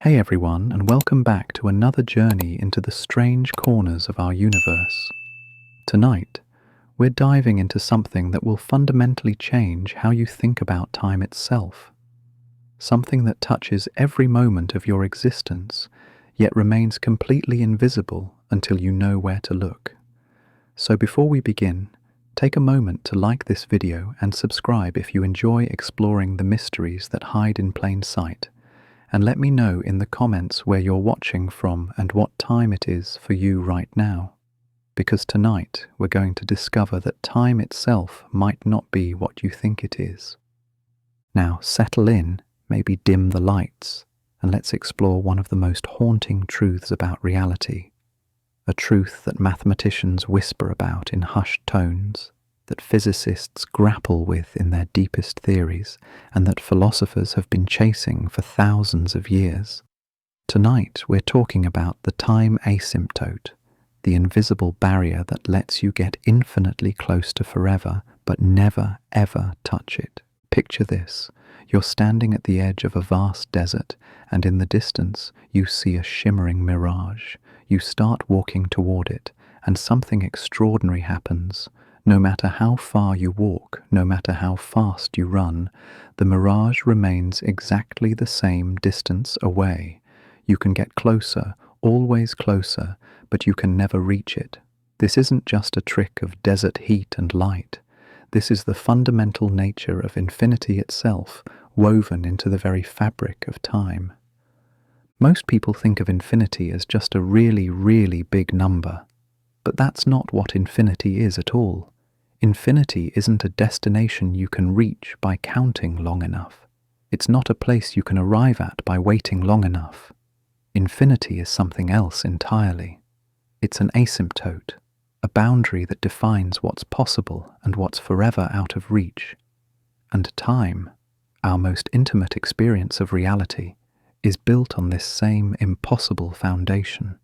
Hey everyone, and welcome back to another journey into the strange corners of our universe. Tonight, we're diving into something that will fundamentally change how you think about time itself. Something that touches every moment of your existence, yet remains completely invisible until you know where to look. So before we begin, take a moment to like this video and subscribe if you enjoy exploring the mysteries that hide in plain sight. And let me know in the comments where you're watching from and what time it is for you right now. Because tonight we're going to discover that time itself might not be what you think it is. Now settle in, maybe dim the lights, and let's explore one of the most haunting truths about reality. A truth that mathematicians whisper about in hushed tones, that physicists grapple with in their deepest theories, and that philosophers have been chasing for thousands of years. Tonight we're talking about the time asymptote, the invisible barrier that lets you get infinitely close to forever, but never ever touch it. Picture this. You're standing at the edge of a vast desert, and in the distance you see a shimmering mirage. You start walking toward it, and something extraordinary happens. No matter how far you walk, no matter how fast you run, the mirage remains exactly the same distance away. You can get closer, always closer, but you can never reach it. This isn't just a trick of desert heat and light. This is the fundamental nature of infinity itself, woven into the very fabric of time. Most people think of infinity as just a really, really big number. But that's not what infinity is at all. Infinity isn't a destination you can reach by counting long enough. It's not a place you can arrive at by waiting long enough. Infinity is something else entirely. It's an asymptote, a boundary that defines what's possible and what's forever out of reach. And time, our most intimate experience of reality, is built on this same impossible foundation.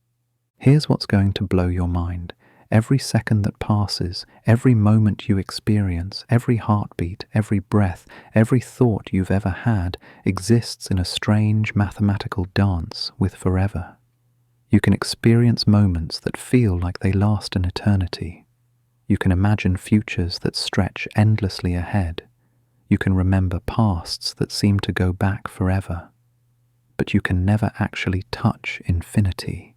Here's what's going to blow your mind. Every second that passes, every moment you experience, every heartbeat, every breath, every thought you've ever had exists in a strange mathematical dance with forever. You can experience moments that feel like they last an eternity. You can imagine futures that stretch endlessly ahead. You can remember pasts that seem to go back forever. But you can never actually touch infinity.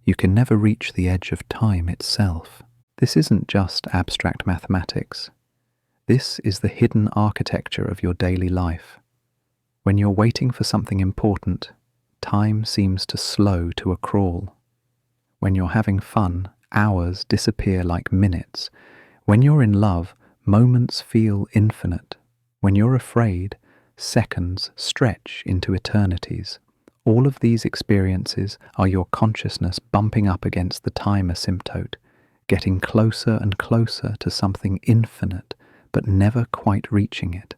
You can never reach the edge of time itself. This isn't just abstract mathematics. This is the hidden architecture of your daily life. When you're waiting for something important, time seems to slow to a crawl. When you're having fun, hours disappear like minutes. When you're in love, moments feel infinite. When you're afraid, seconds stretch into eternities. All of these experiences are your consciousness bumping up against the time asymptote, getting closer and closer to something infinite, but never quite reaching it.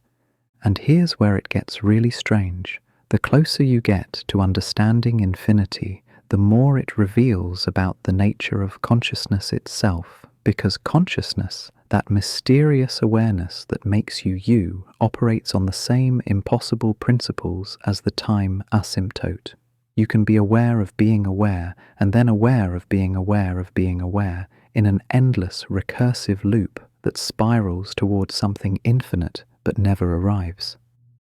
And here's where it gets really strange. The closer you get to understanding infinity, the more it reveals about the nature of consciousness itself, because consciousness, that mysterious awareness that makes you you, operates on the same impossible principles as the time asymptote. You can be aware of being aware, and then aware of being aware of being aware, in an endless recursive loop that spirals towards something infinite but never arrives.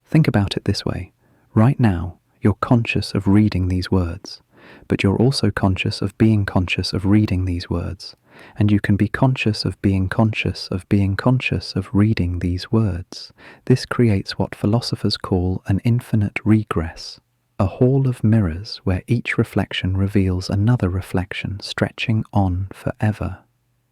Think about it this way. Right now, you're conscious of reading these words, but you're also conscious of being conscious of reading these words. And you can be conscious of being conscious of being conscious of reading these words. This creates what philosophers call an infinite regress, a hall of mirrors where each reflection reveals another reflection stretching on forever.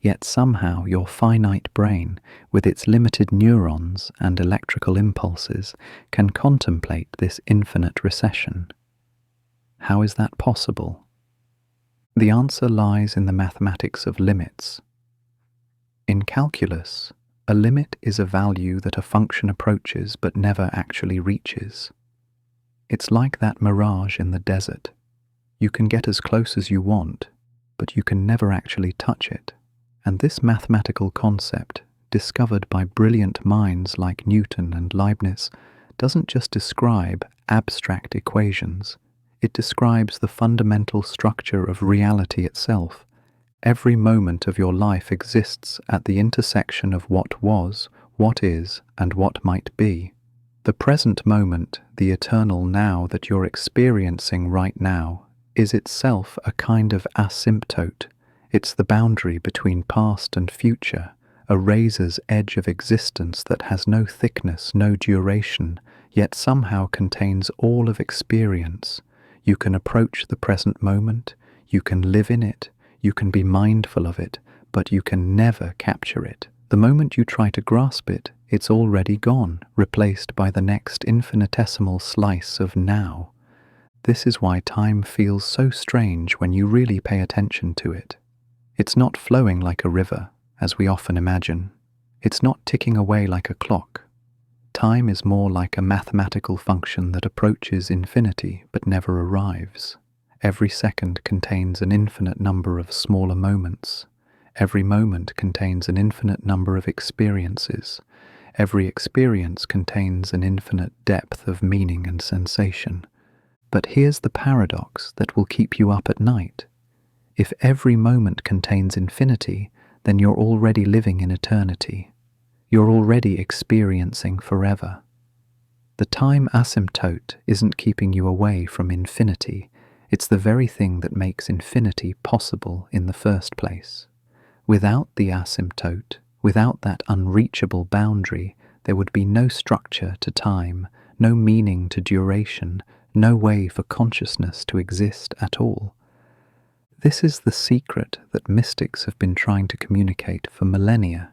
Yet somehow your finite brain, with its limited neurons and electrical impulses, can contemplate this infinite recession. How is that possible? The answer lies in the mathematics of limits. In calculus, a limit is a value that a function approaches but never actually reaches. It's like that mirage in the desert. You can get as close as you want, but you can never actually touch it. And this mathematical concept, discovered by brilliant minds like Newton and Leibniz, doesn't just describe abstract equations. It describes the fundamental structure of reality itself. Every moment of your life exists at the intersection of what was, what is, and what might be. The present moment, the eternal now that you're experiencing right now, is itself a kind of asymptote. It's the boundary between past and future, a razor's edge of existence that has no thickness, no duration, yet somehow contains all of experience. You can approach the present moment, you can live in it, you can be mindful of it, but you can never capture it. The moment you try to grasp it, it's already gone, replaced by the next infinitesimal slice of now. This is why time feels so strange when you really pay attention to it. It's not flowing like a river, as we often imagine. It's not ticking away like a clock. Time is more like a mathematical function that approaches infinity but never arrives. Every second contains an infinite number of smaller moments. Every moment contains an infinite number of experiences. Every experience contains an infinite depth of meaning and sensation. But here's the paradox that will keep you up at night. If every moment contains infinity, then you're already living in eternity. You're already experiencing forever. The time asymptote isn't keeping you away from infinity. It's the very thing that makes infinity possible in the first place. Without the asymptote, without that unreachable boundary, there would be no structure to time, no meaning to duration, no way for consciousness to exist at all. This is the secret that mystics have been trying to communicate for millennia.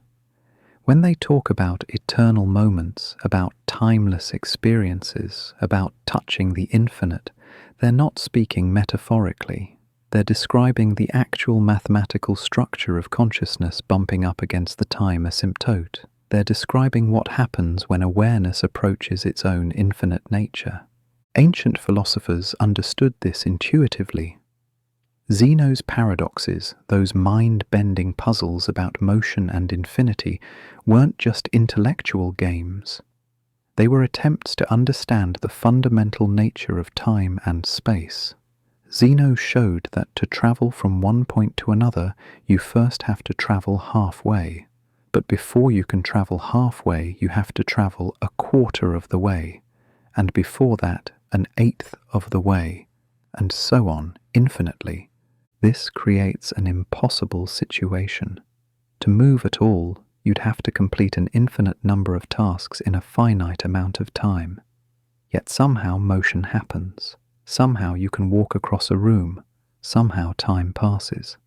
When they talk about eternal moments, about timeless experiences, about touching the infinite, they're not speaking metaphorically. They're describing the actual mathematical structure of consciousness bumping up against the time asymptote. They're describing what happens when awareness approaches its own infinite nature. Ancient philosophers understood this intuitively. Zeno's paradoxes, those mind-bending puzzles about motion and infinity, weren't just intellectual games. They were attempts to understand the fundamental nature of time and space. Zeno showed that to travel from one point to another, you first have to travel halfway. But before you can travel halfway, you have to travel a quarter of the way, and before that, an eighth of the way, and so on, infinitely. This creates an impossible situation. To move at all, you'd have to complete an infinite number of tasks in a finite amount of time. Yet somehow motion happens. Somehow you can walk across a room. Somehow time passes.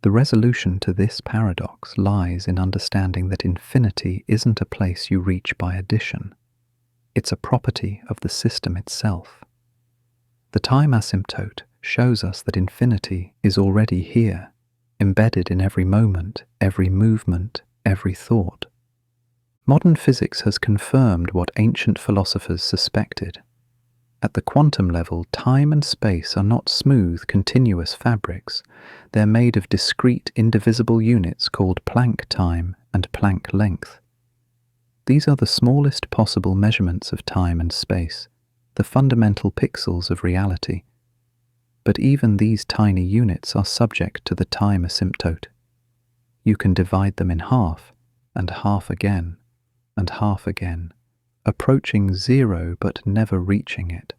The resolution to this paradox lies in understanding that infinity isn't a place you reach by addition. It's a property of the system itself. The time asymptote shows us that infinity is already here, embedded in every moment, every movement, every thought. Modern physics has confirmed what ancient philosophers suspected. At the quantum level, time and space are not smooth, continuous fabrics. They're made of discrete, indivisible units called Planck time and Planck length. These are the smallest possible measurements of time and space, the fundamental pixels of reality. But even these tiny units are subject to the time asymptote. You can divide them in half, and half again, and half again, approaching zero but never reaching it.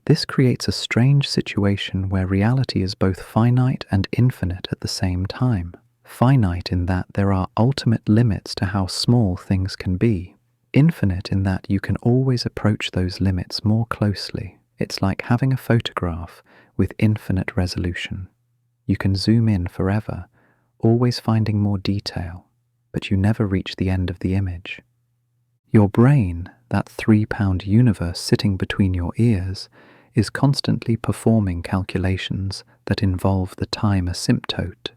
This creates a strange situation where reality is both finite and infinite at the same time. Finite in that there are ultimate limits to how small things can be. Infinite in that you can always approach those limits more closely. It's like having a photograph with infinite resolution. You can zoom in forever, always finding more detail, but you never reach the end of the image. Your brain, that 3-pound universe sitting between your ears, is constantly performing calculations that involve the time asymptote.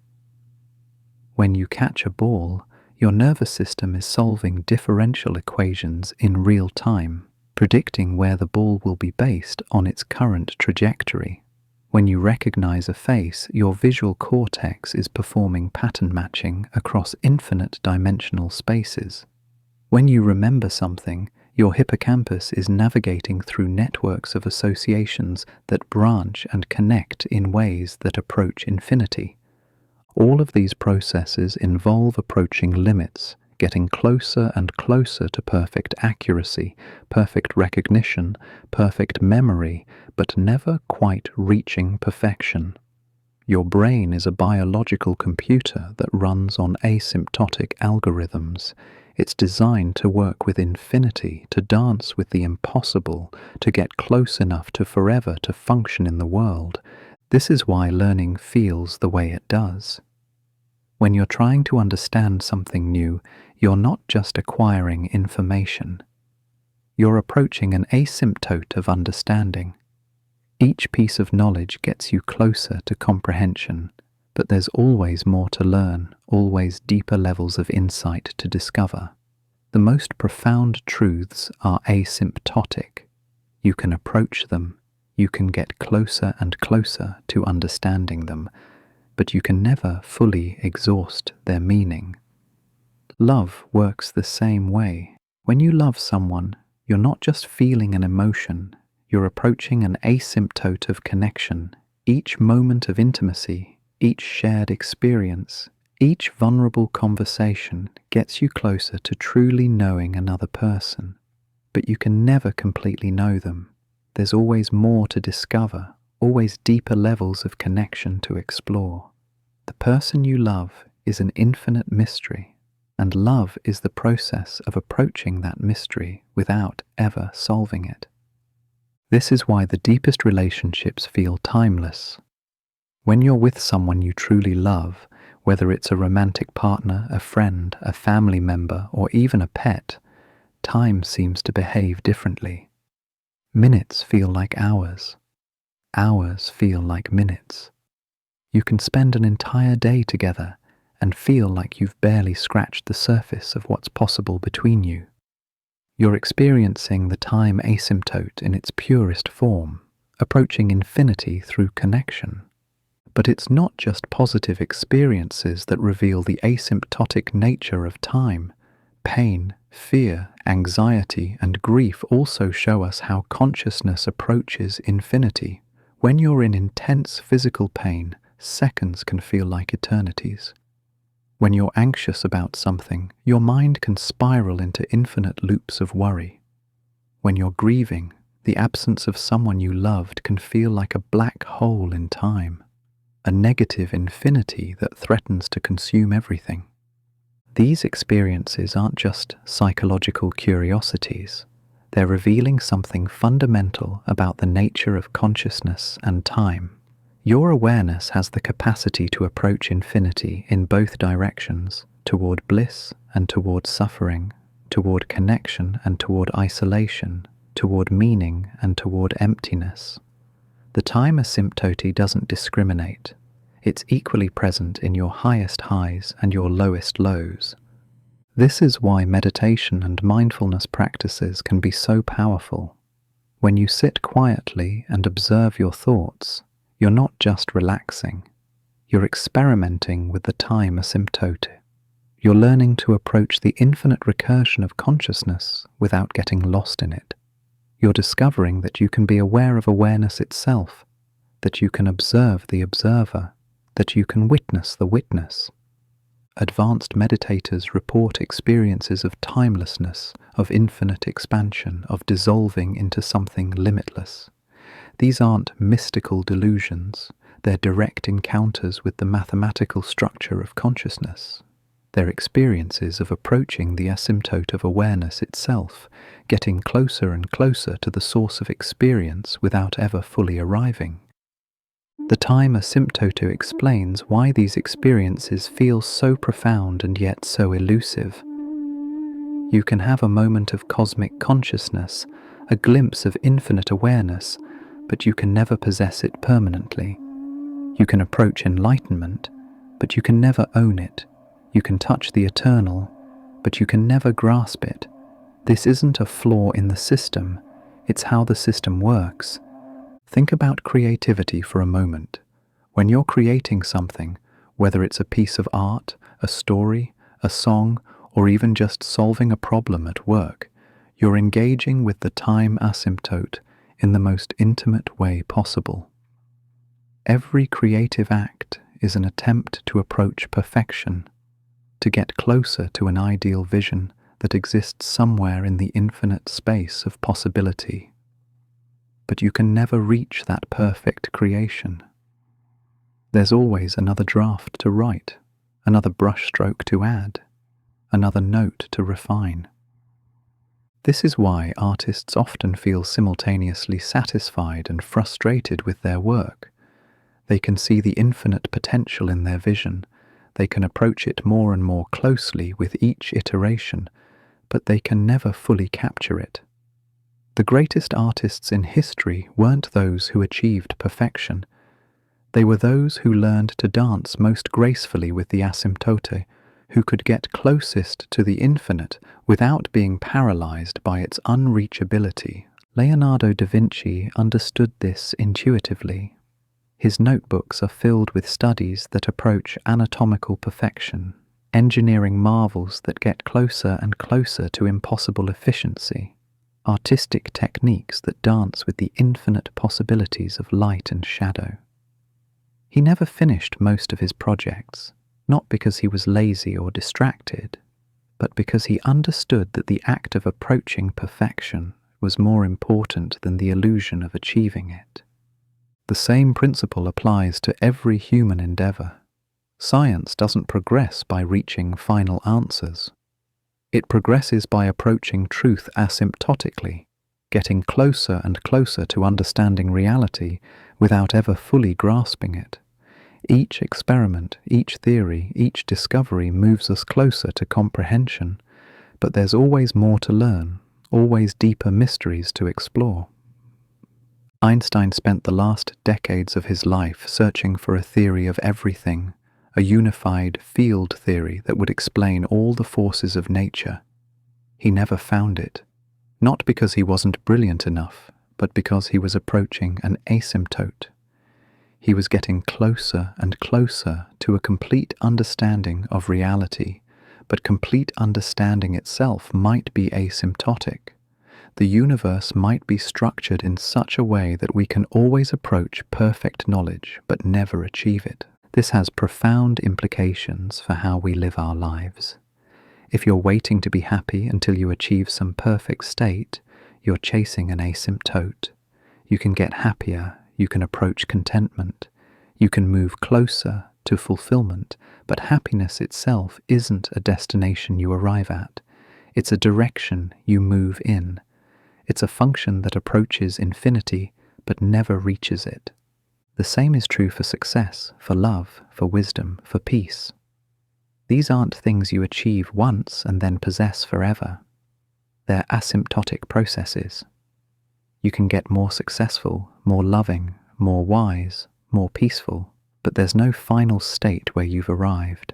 When you catch a ball, your nervous system is solving differential equations in real time, predicting where the ball will be based on its current trajectory. When you recognize a face, your visual cortex is performing pattern matching across infinite dimensional spaces. When you remember something, Your hippocampus is navigating through networks of associations that branch and connect in ways that approach infinity. All of these processes involve approaching limits, getting closer and closer to perfect accuracy, perfect recognition, perfect memory, but never quite reaching perfection. Your brain is a biological computer that runs on asymptotic algorithms. It's designed to work with infinity, to dance with the impossible, to get close enough to forever to function in the world. This is why learning feels the way it does. When you're trying to understand something new, you're not just acquiring information. You're approaching an asymptote of understanding. Each piece of knowledge gets you closer to comprehension, but there's always more to learn, always deeper levels of insight to discover. The most profound truths are asymptotic. You can approach them, you can get closer and closer to understanding them, but you can never fully exhaust their meaning. Love works the same way. When you love someone, you're not just feeling an emotion, you're approaching an asymptote of connection. Each moment of intimacy, each shared experience, each vulnerable conversation gets you closer to truly knowing another person. But you can never completely know them. There's always more to discover, always deeper levels of connection to explore. The person you love is an infinite mystery, and love is the process of approaching that mystery without ever solving it. This is why the deepest relationships feel timeless. When you're with someone you truly love, whether it's a romantic partner, a friend, a family member, or even a pet, time seems to behave differently. Minutes feel like hours. Hours feel like minutes. You can spend an entire day together and feel like you've barely scratched the surface of what's possible between you. You're experiencing the time asymptote in its purest form, approaching infinity through connection. But it's not just positive experiences that reveal the asymptotic nature of time. Pain, fear, anxiety, and grief also show us how consciousness approaches infinity. When you're in intense physical pain, seconds can feel like eternities. When you're anxious about something, your mind can spiral into infinite loops of worry. When you're grieving, the absence of someone you loved can feel like a black hole in time, a negative infinity that threatens to consume everything. These experiences aren't just psychological curiosities. They're revealing something fundamental about the nature of consciousness and time. Your awareness has the capacity to approach infinity in both directions, toward bliss and toward suffering, toward connection and toward isolation, toward meaning and toward emptiness. The time asymptote doesn't discriminate. It's equally present in your highest highs and your lowest lows. This is why meditation and mindfulness practices can be so powerful. When you sit quietly and observe your thoughts, you're not just relaxing, you're experimenting with the time asymptote. You're learning to approach the infinite recursion of consciousness without getting lost in it. You're discovering that you can be aware of awareness itself, that you can observe the observer, that you can witness the witness. Advanced meditators report experiences of timelessness, of infinite expansion, of dissolving into something limitless. These aren't mystical delusions, they're direct encounters with the mathematical structure of consciousness. They're experiences of approaching the asymptote of awareness itself, getting closer and closer to the source of experience without ever fully arriving. The time asymptote explains why these experiences feel so profound and yet so elusive. You can have a moment of cosmic consciousness, a glimpse of infinite awareness, but you can never possess it permanently. You can approach enlightenment, but you can never own it. You can touch the eternal, but you can never grasp it. This isn't a flaw in the system, it's how the system works. Think about creativity for a moment. When you're creating something, whether it's a piece of art, a story, a song, or even just solving a problem at work, You're engaging with the time asymptote in the most intimate way possible. Every creative act is an attempt to approach perfection, to get closer to an ideal vision that exists somewhere in the infinite space of possibility. But you can never reach that perfect creation. There's always another draft to write, another brushstroke to add, another note to refine. This is why artists often feel simultaneously satisfied and frustrated with their work. They can see the infinite potential in their vision. They can approach it more and more closely with each iteration, but they can never fully capture it. The greatest artists in history weren't those who achieved perfection. They were those who learned to dance most gracefully with the asymptote, who could get closest to the infinite without being paralyzed by its unreachability. Leonardo da Vinci understood this intuitively. His notebooks are filled with studies that approach anatomical perfection, engineering marvels that get closer and closer to impossible efficiency, artistic techniques that dance with the infinite possibilities of light and shadow. He never finished most of his projects, not because he was lazy or distracted, but because he understood that the act of approaching perfection was more important than the illusion of achieving it. The same principle applies to every human endeavor. Science doesn't progress by reaching final answers. It progresses by approaching truth asymptotically, getting closer and closer to understanding reality without ever fully grasping it. Each experiment, each theory, each discovery moves us closer to comprehension, but there's always more to learn, always deeper mysteries to explore. Einstein spent the last decades of his life searching for a theory of everything, a unified field theory that would explain all the forces of nature. He never found it, not because he wasn't brilliant enough, but because he was approaching an asymptote. He was getting closer and closer to a complete understanding of reality, but complete understanding itself might be asymptotic. The universe might be structured in such a way that we can always approach perfect knowledge but never achieve it. This has profound implications for how we live our lives. If you're waiting to be happy until you achieve some perfect state, you're chasing an asymptote. You can get happier, you can approach contentment, you can move closer to fulfillment, but happiness itself isn't a destination you arrive at. It's a direction you move in. It's a function that approaches infinity but never reaches it. The same is true for success, for love, for wisdom, for peace. These aren't things you achieve once and then possess forever. They're asymptotic processes. You can get more successful, more loving, more wise, more peaceful, but there's no final state where you've arrived.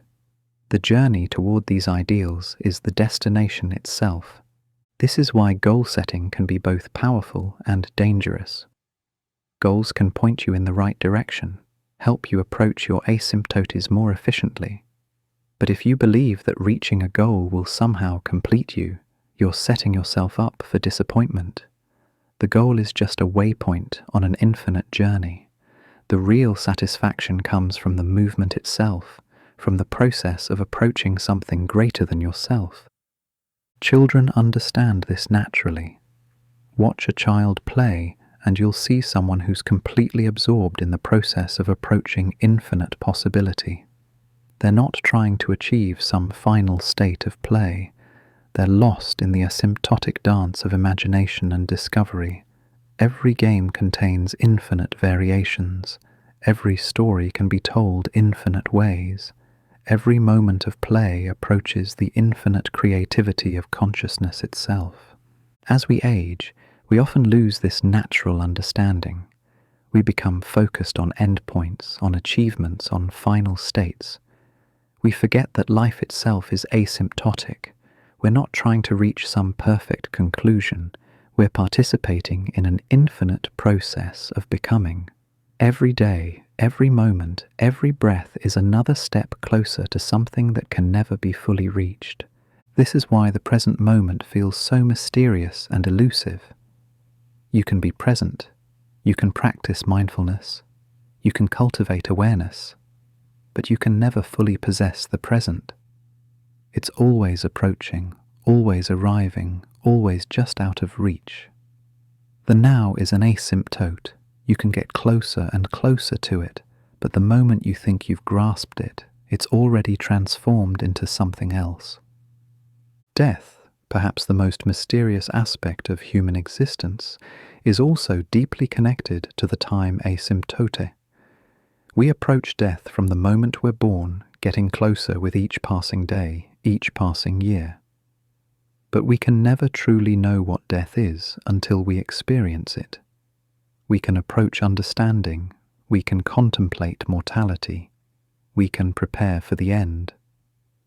The journey toward these ideals is the destination itself. This is why goal setting can be both powerful and dangerous. Goals can point you in the right direction, help you approach your asymptotes more efficiently. But if you believe that reaching a goal will somehow complete you, you're setting yourself up for disappointment. The goal is just a waypoint on an infinite journey. The real satisfaction comes from the movement itself, from the process of approaching something greater than yourself. Children understand this naturally. Watch a child play, and you'll see someone who's completely absorbed in the process of approaching infinite possibility. They're not trying to achieve some final state of play. They're lost in the asymptotic dance of imagination and discovery. Every game contains infinite variations. Every story can be told infinite ways. Every moment of play approaches the infinite creativity of consciousness itself. As we age, we often lose this natural understanding. We become focused on endpoints, on achievements, on final states. We forget that life itself is asymptotic. We're not trying to reach some perfect conclusion. We're participating in an infinite process of becoming. Every day, every moment, every breath is another step closer to something that can never be fully reached. This is why the present moment feels so mysterious and elusive. You can be present, you can practice mindfulness, you can cultivate awareness, but you can never fully possess the present. It's always approaching, always arriving, always just out of reach. The now is an asymptote. You can get closer and closer to it, but the moment you think you've grasped it, it's already transformed into something else. Death, perhaps the most mysterious aspect of human existence, is also deeply connected to the time asymptote. We approach death from the moment we're born, getting closer with each passing day, each passing year. But we can never truly know what death is until we experience it. We can approach understanding, we can contemplate mortality, we can prepare for the end,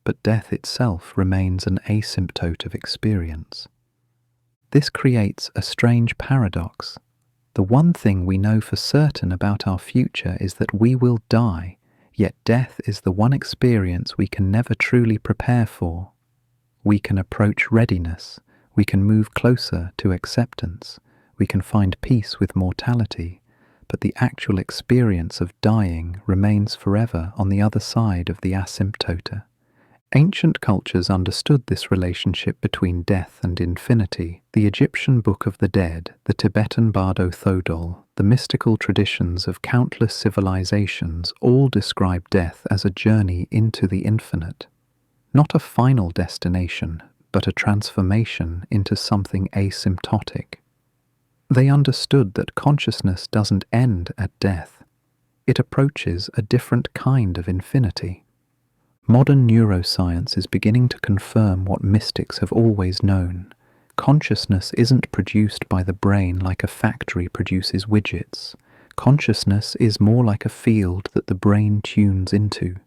but death itself remains an asymptote of experience. This creates a strange paradox. The one thing we know for certain about our future is that we will die, yet death is the one experience we can never truly prepare for. We can approach readiness, we can move closer to acceptance, we can find peace with mortality, but the actual experience of dying remains forever on the other side of the asymptote. Ancient cultures understood this relationship between death and infinity. The Egyptian Book of the Dead, the Tibetan Bardo Thodol, the mystical traditions of countless civilizations all describe death as a journey into the infinite. Not a final destination, but a transformation into something asymptotic. They understood that consciousness doesn't end at death. It approaches a different kind of infinity. Modern neuroscience is beginning to confirm what mystics have always known. Consciousness isn't produced by the brain like a factory produces widgets. Consciousness is more like a field that the brain tunes into,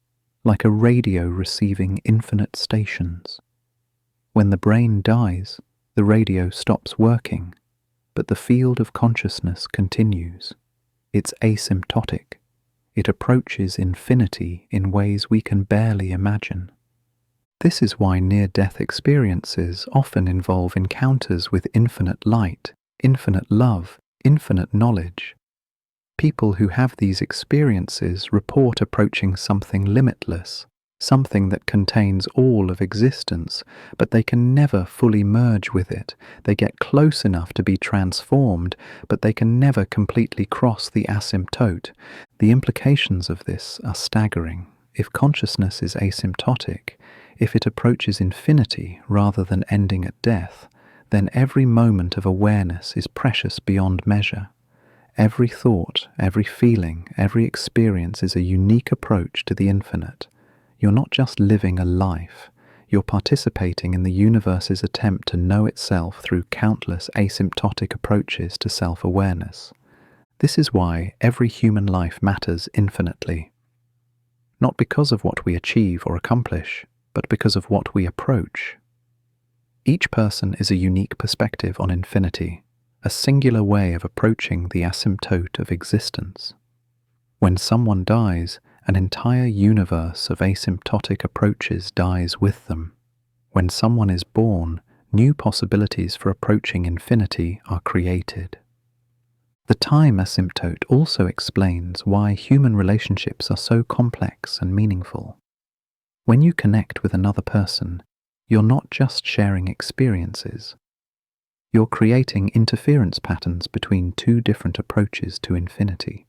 like a radio receiving infinite stations. When the brain dies, the radio stops working, but the field of consciousness continues. It's asymptotic. It approaches infinity in ways we can barely imagine. This is why near-death experiences often involve encounters with infinite light, infinite love, infinite knowledge. People who have these experiences report approaching something limitless, something that contains all of existence, but they can never fully merge with it. They get close enough to be transformed, but they can never completely cross the asymptote. The implications of this are staggering. If consciousness is asymptotic, if it approaches infinity rather than ending at death, then every moment of awareness is precious beyond measure. Every thought, every feeling, every experience is a unique approach to the infinite. You're not just living a life, you're participating in the universe's attempt to know itself through countless asymptotic approaches to self-awareness. This is why every human life matters infinitely. Not because of what we achieve or accomplish, but because of what we approach. Each person is a unique perspective on infinity, a singular way of approaching the asymptote of existence. When someone dies, an entire universe of asymptotic approaches dies with them. When someone is born, new possibilities for approaching infinity are created. The time asymptote also explains why human relationships are so complex and meaningful. When you connect with another person, you're not just sharing experiences. You're creating interference patterns between two different approaches to infinity.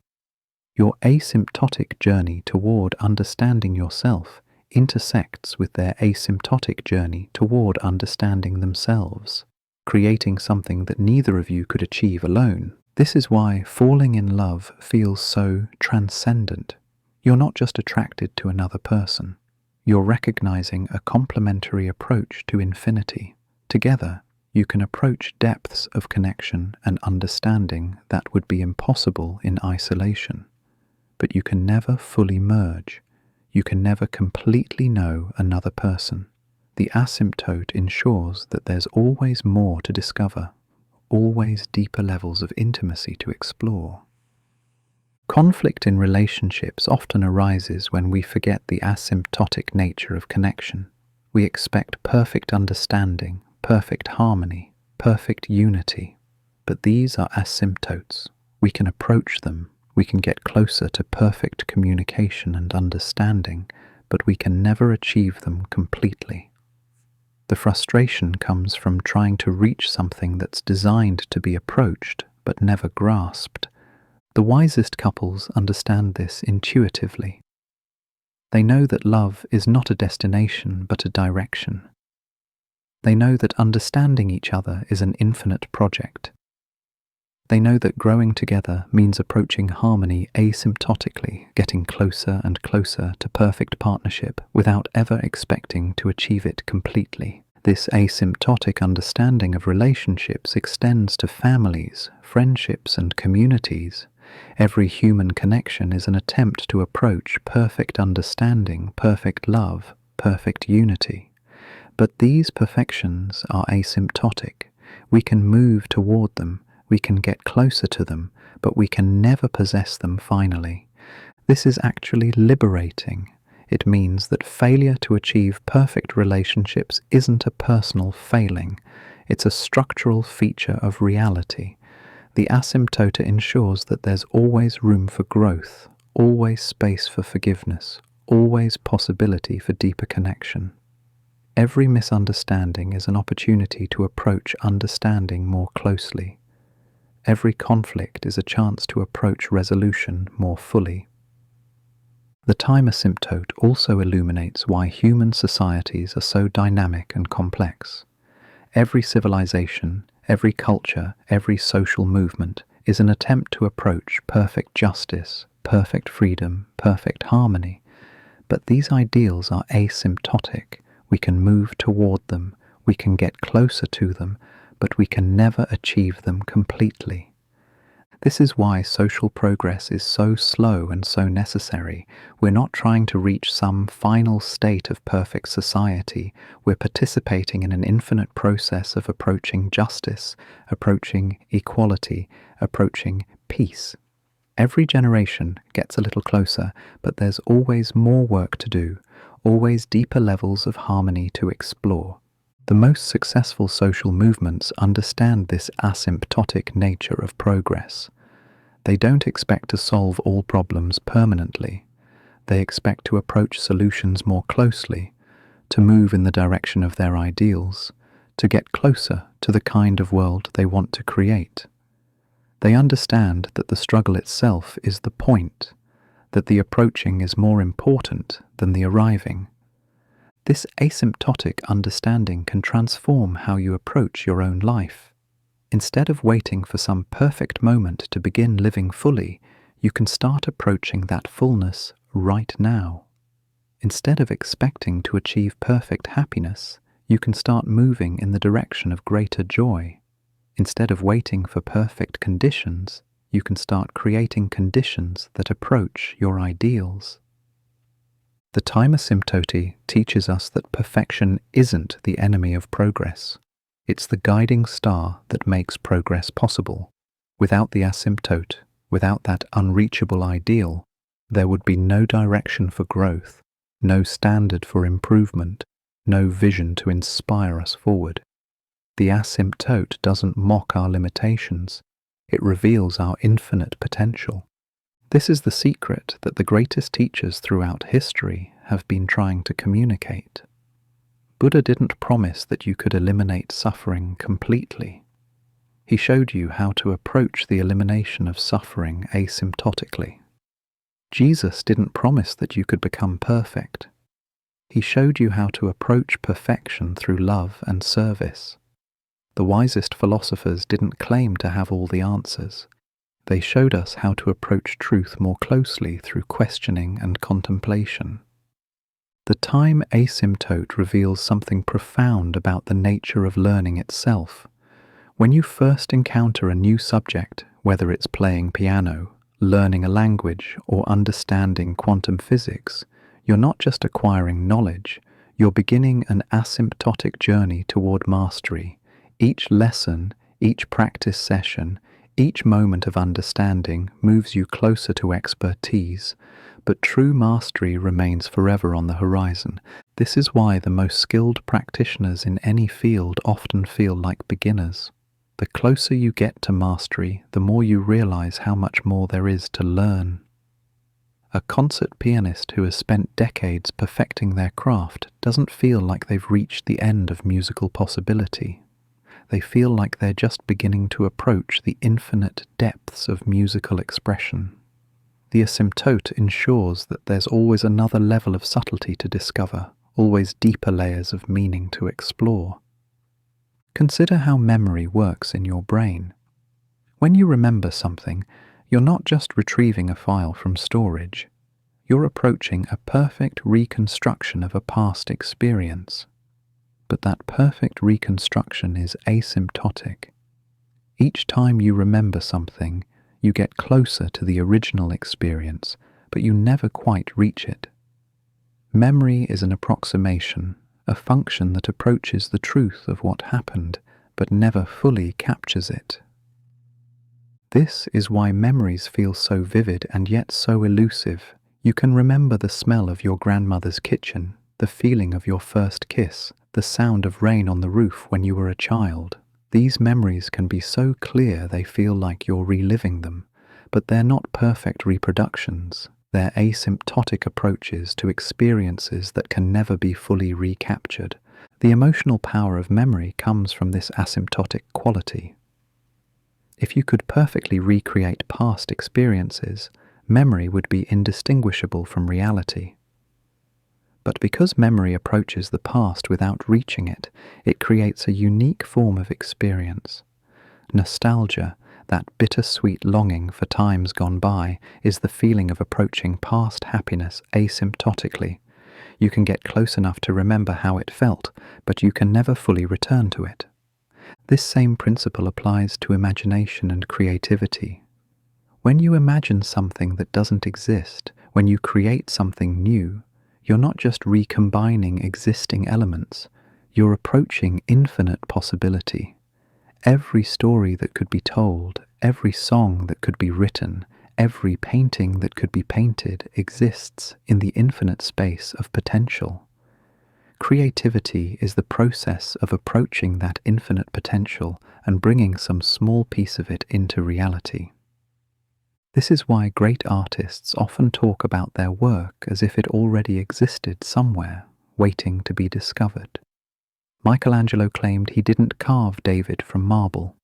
Your asymptotic journey toward understanding yourself intersects with their asymptotic journey toward understanding themselves, creating something that neither of you could achieve alone. This is why falling in love feels so transcendent. You're not just attracted to another person. You're recognizing a complementary approach to infinity. Together, you can approach depths of connection and understanding that would be impossible in isolation. But you can never fully merge. You can never completely know another person. The asymptote ensures that there's always more to discover, always deeper levels of intimacy to explore. Conflict in relationships often arises when we forget the asymptotic nature of connection. We expect perfect understanding, perfect harmony, perfect unity. But these are asymptotes. We can approach them, we can get closer to perfect communication and understanding, but we can never achieve them completely. The frustration comes from trying to reach something that's designed to be approached but never grasped. The wisest couples understand this intuitively. They know that love is not a destination but a direction. They know that understanding each other is an infinite project. They know that growing together means approaching harmony asymptotically, getting closer and closer to perfect partnership without ever expecting to achieve it completely. This asymptotic understanding of relationships extends to families, friendships, and communities. Every human connection is an attempt to approach perfect understanding, perfect love, perfect unity. But these perfections are asymptotic. We can move toward them, we can get closer to them, but we can never possess them finally. This is actually liberating. It means that failure to achieve perfect relationships isn't a personal failing. It's a structural feature of reality. The asymptote ensures that there's always room for growth, always space for forgiveness, always possibility for deeper connection. Every misunderstanding is an opportunity to approach understanding more closely. Every conflict is a chance to approach resolution more fully. The time asymptote also illuminates why human societies are so dynamic and complex. Every civilization, every culture, every social movement is an attempt to approach perfect justice, perfect freedom, perfect harmony. But these ideals are asymptotic. We can move toward them, we can get closer to them, but we can never achieve them completely. This is why social progress is so slow and so necessary. We're not trying to reach some final state of perfect society. We're participating in an infinite process of approaching justice, approaching equality, approaching peace. Every generation gets a little closer, but there's always more work to do, always deeper levels of harmony to explore. The most successful social movements understand this asymptotic nature of progress. They don't expect to solve all problems permanently. They expect to approach solutions more closely, to move in the direction of their ideals, to get closer to the kind of world they want to create. They understand that the struggle itself is the point, that the approaching is more important than the arriving. This asymptotic understanding can transform how you approach your own life. Instead of waiting for some perfect moment to begin living fully, you can start approaching that fullness right now. Instead of expecting to achieve perfect happiness, you can start moving in the direction of greater joy. Instead of waiting for perfect conditions, you can start creating conditions that approach your ideals. The time asymptote teaches us that perfection isn't the enemy of progress. It's the guiding star that makes progress possible. Without the asymptote, without that unreachable ideal, there would be no direction for growth, no standard for improvement, no vision to inspire us forward. The asymptote doesn't mock our limitations. It reveals our infinite potential. This is the secret that the greatest teachers throughout history have been trying to communicate. Buddha didn't promise that you could eliminate suffering completely. He showed you how to approach the elimination of suffering asymptotically. Jesus didn't promise that you could become perfect. He showed you how to approach perfection through love and service. The wisest philosophers didn't claim to have all the answers. They showed us how to approach truth more closely through questioning and contemplation. The time asymptote reveals something profound about the nature of learning itself. When you first encounter a new subject, whether it's playing piano, learning a language, or understanding quantum physics, you're not just acquiring knowledge, you're beginning an asymptotic journey toward mastery. Each lesson, each practice session, each moment of understanding moves you closer to expertise, but true mastery remains forever on the horizon. This is why the most skilled practitioners in any field often feel like beginners. The closer you get to mastery, the more you realize how much more there is to learn. A concert pianist who has spent decades perfecting their craft doesn't feel like they've reached the end of musical possibility. They feel like they're just beginning to approach the infinite depths of musical expression. The asymptote ensures that there's always another level of subtlety to discover, always deeper layers of meaning to explore. Consider how memory works in your brain. When you remember something, you're not just retrieving a file from storage. You're approaching a perfect reconstruction of a past experience. But that perfect reconstruction is asymptotic. Each time you remember something, you get closer to the original experience, but you never quite reach it. Memory is an approximation, a function that approaches the truth of what happened, but never fully captures it. This is why memories feel so vivid and yet so elusive. You can remember the smell of your grandmother's kitchen, the feeling of your first kiss, the sound of rain on the roof when you were a child. These memories can be so clear they feel like you're reliving them, but they're not perfect reproductions. They're asymptotic approaches to experiences that can never be fully recaptured. The emotional power of memory comes from this asymptotic quality. If you could perfectly recreate past experiences, memory would be indistinguishable from reality. But because memory approaches the past without reaching it, it creates a unique form of experience. Nostalgia, that bittersweet longing for times gone by, is the feeling of approaching past happiness asymptotically. You can get close enough to remember how it felt, but you can never fully return to it. This same principle applies to imagination and creativity. When you imagine something that doesn't exist, when you create something new, you're not just recombining existing elements, you're approaching infinite possibility. Every story that could be told, every song that could be written, every painting that could be painted exists in the infinite space of potential. Creativity is the process of approaching that infinite potential and bringing some small piece of it into reality. This is why great artists often talk about their work as if it already existed somewhere, waiting to be discovered. Michelangelo claimed he didn't carve David from marble.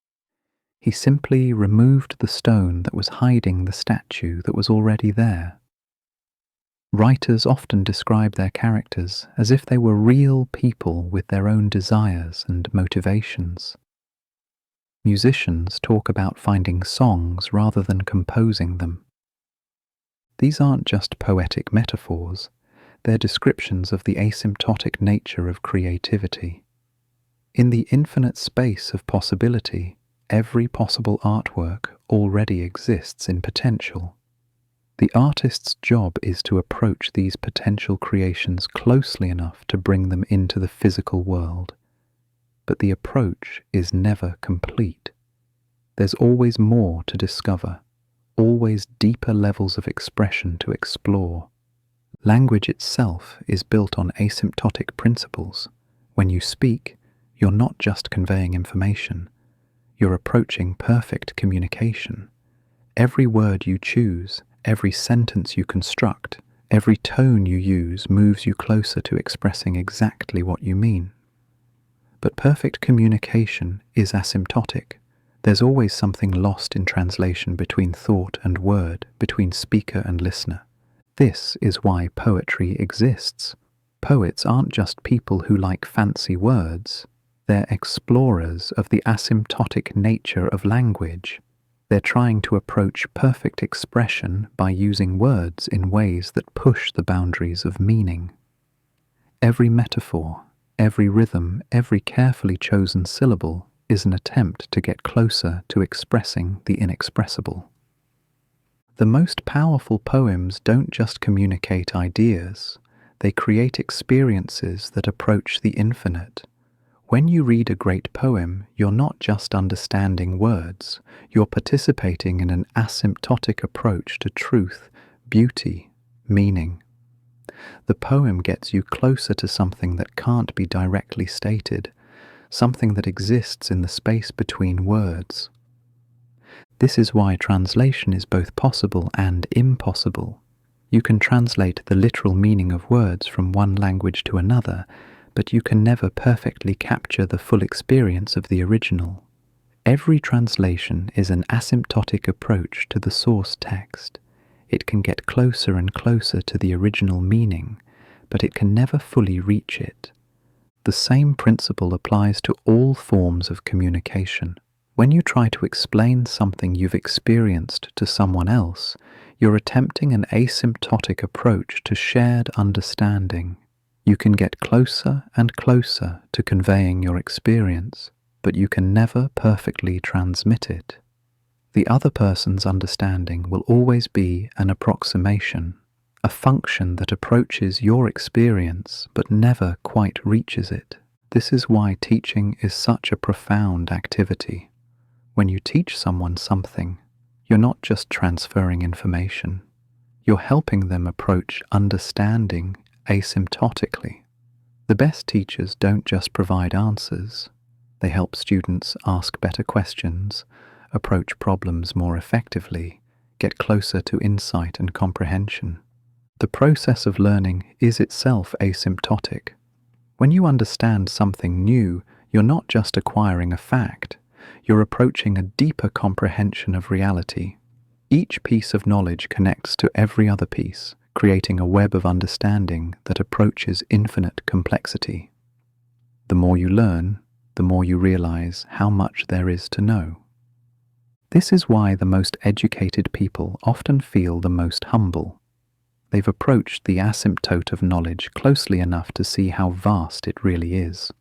He simply removed the stone that was hiding the statue that was already there. Writers often describe their characters as if they were real people with their own desires and motivations. Musicians talk about finding songs rather than composing them. These aren't just poetic metaphors, they're descriptions of the asymptotic nature of creativity. In the infinite space of possibility, every possible artwork already exists in potential. The artist's job is to approach these potential creations closely enough to bring them into the physical world. But the approach is never complete. There's always more to discover, always deeper levels of expression to explore. Language itself is built on asymptotic principles. When you speak, you're not just conveying information, you're approaching perfect communication. Every word you choose, every sentence you construct, every tone you use moves you closer to expressing exactly what you mean. But perfect communication is asymptotic. There's always something lost in translation between thought and word, between speaker and listener. This is why poetry exists. Poets aren't just people who like fancy words. They're explorers of the asymptotic nature of language. They're trying to approach perfect expression by using words in ways that push the boundaries of meaning. Every metaphor, every rhythm, every carefully chosen syllable is an attempt to get closer to expressing the inexpressible. The most powerful poems don't just communicate ideas, they create experiences that approach the infinite. When you read a great poem, you're not just understanding words, you're participating in an asymptotic approach to truth, beauty, meaning. The poem gets you closer to something that can't be directly stated, something that exists in the space between words. This is why translation is both possible and impossible. You can translate the literal meaning of words from one language to another, but you can never perfectly capture the full experience of the original. Every translation is an asymptotic approach to the source text. It can get closer and closer to the original meaning, but it can never fully reach it. The same principle applies to all forms of communication. When you try to explain something you've experienced to someone else, you're attempting an asymptotic approach to shared understanding. You can get closer and closer to conveying your experience, but you can never perfectly transmit it. The other person's understanding will always be an approximation, a function that approaches your experience but never quite reaches it. This is why teaching is such a profound activity. When you teach someone something, you're not just transferring information, you're helping them approach understanding asymptotically. The best teachers don't just provide answers, they help students ask better questions, approach problems more effectively, get closer to insight and comprehension. The process of learning is itself asymptotic. When you understand something new, you're not just acquiring a fact, you're approaching a deeper comprehension of reality. Each piece of knowledge connects to every other piece, creating a web of understanding that approaches infinite complexity. The more you learn, the more you realize how much there is to know. This is why the most educated people often feel the most humble. They've approached the asymptote of knowledge closely enough to see how vast it really is.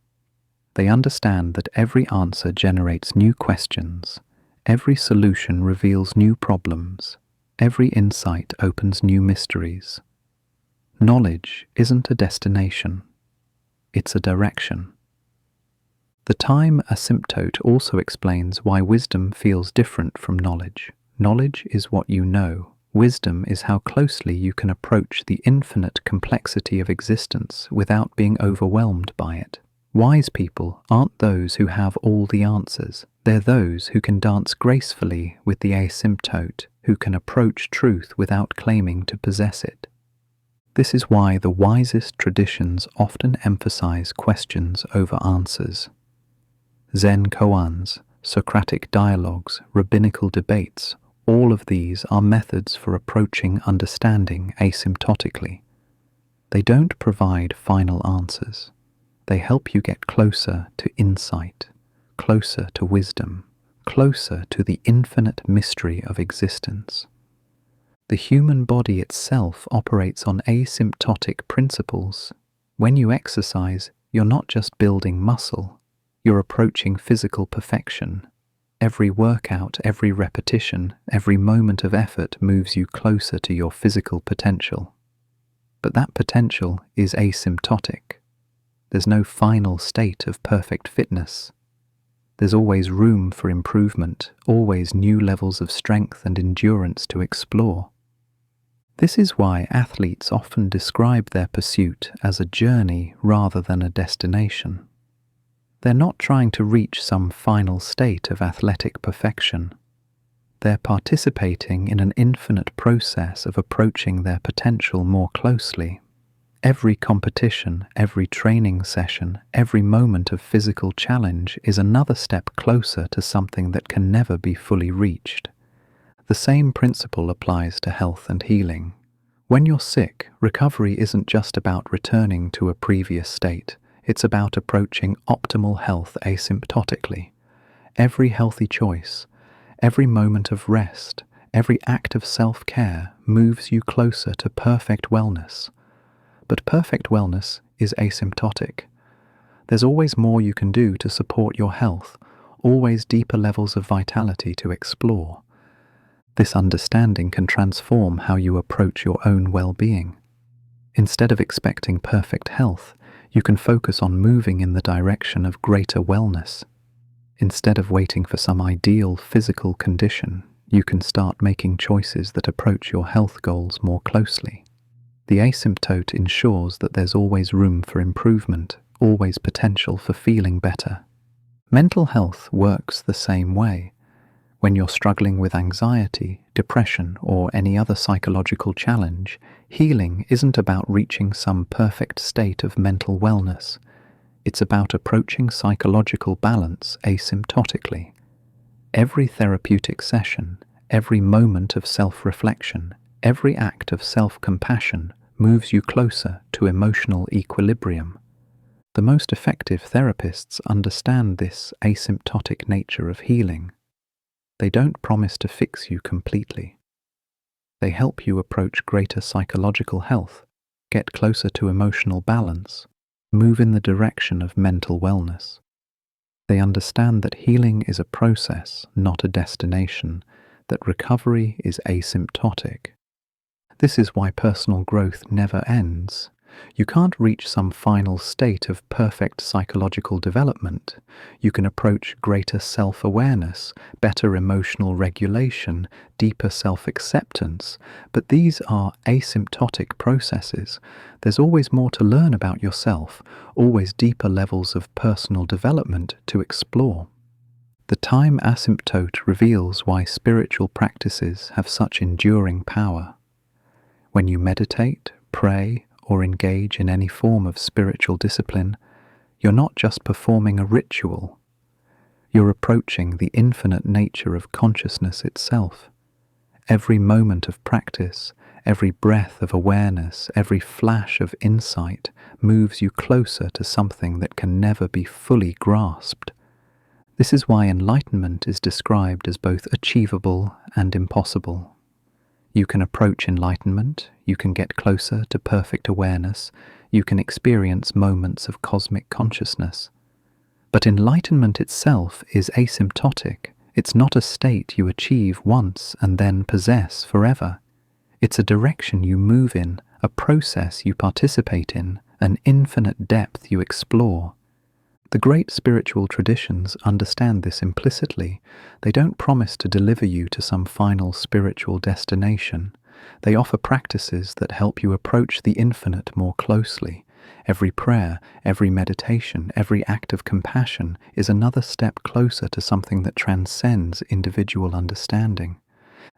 They understand that every answer generates new questions, every solution reveals new problems, every insight opens new mysteries. Knowledge isn't a destination, it's a direction. The time asymptote also explains why wisdom feels different from knowledge. Knowledge is what you know. Wisdom is how closely you can approach the infinite complexity of existence without being overwhelmed by it. Wise people aren't those who have all the answers. They're those who can dance gracefully with the asymptote, who can approach truth without claiming to possess it. This is why the wisest traditions often emphasize questions over answers. Zen koans, Socratic dialogues, rabbinical debates, all of these are methods for approaching understanding asymptotically. They don't provide final answers. They help you get closer to insight, closer to wisdom, closer to the infinite mystery of existence. The human body itself operates on asymptotic principles. When you exercise, you're not just building muscle, you're approaching physical perfection. Every workout, every repetition, every moment of effort moves you closer to your physical potential. But that potential is asymptotic. There's no final state of perfect fitness. There's always room for improvement, always new levels of strength and endurance to explore. This is why athletes often describe their pursuit as a journey rather than a destination. They're not trying to reach some final state of athletic perfection. They're participating in an infinite process of approaching their potential more closely. Every competition, every training session, every moment of physical challenge is another step closer to something that can never be fully reached. The same principle applies to health and healing. When you're sick, recovery isn't just about returning to a previous state. It's about approaching optimal health asymptotically. Every healthy choice, every moment of rest, every act of self-care moves you closer to perfect wellness. But perfect wellness is asymptotic. There's always more you can do to support your health, always deeper levels of vitality to explore. This understanding can transform how you approach your own well-being. Instead of expecting perfect health, you can focus on moving in the direction of greater wellness. Instead of waiting for some ideal physical condition, you can start making choices that approach your health goals more closely. The asymptote ensures that there's always room for improvement, always potential for feeling better. Mental health works the same way. When you're struggling with anxiety, depression, or any other psychological challenge, healing isn't about reaching some perfect state of mental wellness. It's about approaching psychological balance asymptotically. Every therapeutic session, every moment of self-reflection, every act of self-compassion moves you closer to emotional equilibrium. The most effective therapists understand this asymptotic nature of healing. They don't promise to fix you completely. They help you approach greater psychological health, get closer to emotional balance, move in the direction of mental wellness. They understand that healing is a process, not a destination, that recovery is asymptotic. This is why personal growth never ends. You can't reach some final state of perfect psychological development. You can approach greater self-awareness, better emotional regulation, deeper self-acceptance, but these are asymptotic processes. There's always more to learn about yourself, always deeper levels of personal development to explore. The time asymptote reveals why spiritual practices have such enduring power. When you meditate, pray, or engage in any form of spiritual discipline, you're not just performing a ritual. You're approaching the infinite nature of consciousness itself. Every moment of practice, every breath of awareness, every flash of insight moves you closer to something that can never be fully grasped. This is why enlightenment is described as both achievable and impossible. You can approach enlightenment, you can get closer to perfect awareness, you can experience moments of cosmic consciousness. But enlightenment itself is asymptotic. It's not a state you achieve once and then possess forever. It's a direction you move in, a process you participate in, an infinite depth you explore. The great spiritual traditions understand this implicitly. They don't promise to deliver you to some final spiritual destination. They offer practices that help you approach the infinite more closely. Every prayer, every meditation, every act of compassion is another step closer to something that transcends individual understanding.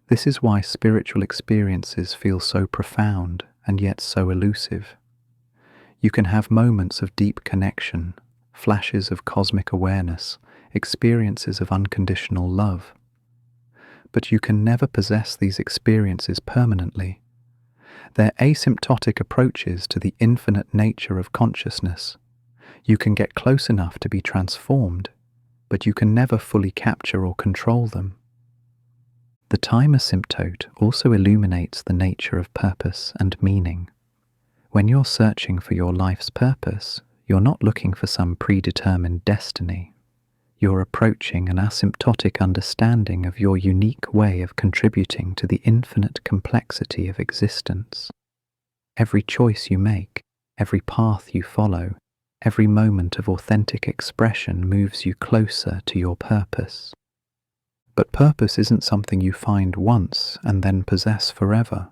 This is why spiritual experiences feel so profound and yet so elusive. You can have moments of deep connection, flashes of cosmic awareness, experiences of unconditional love. But you can never possess these experiences permanently. They're asymptotic approaches to the infinite nature of consciousness. You can get close enough to be transformed, but you can never fully capture or control them. The time asymptote also illuminates the nature of purpose and meaning. When you're searching for your life's purpose, you're not looking for some predetermined destiny. You're approaching an asymptotic understanding of your unique way of contributing to the infinite complexity of existence. Every choice you make, every path you follow, every moment of authentic expression moves you closer to your purpose. But purpose isn't something you find once and then possess forever.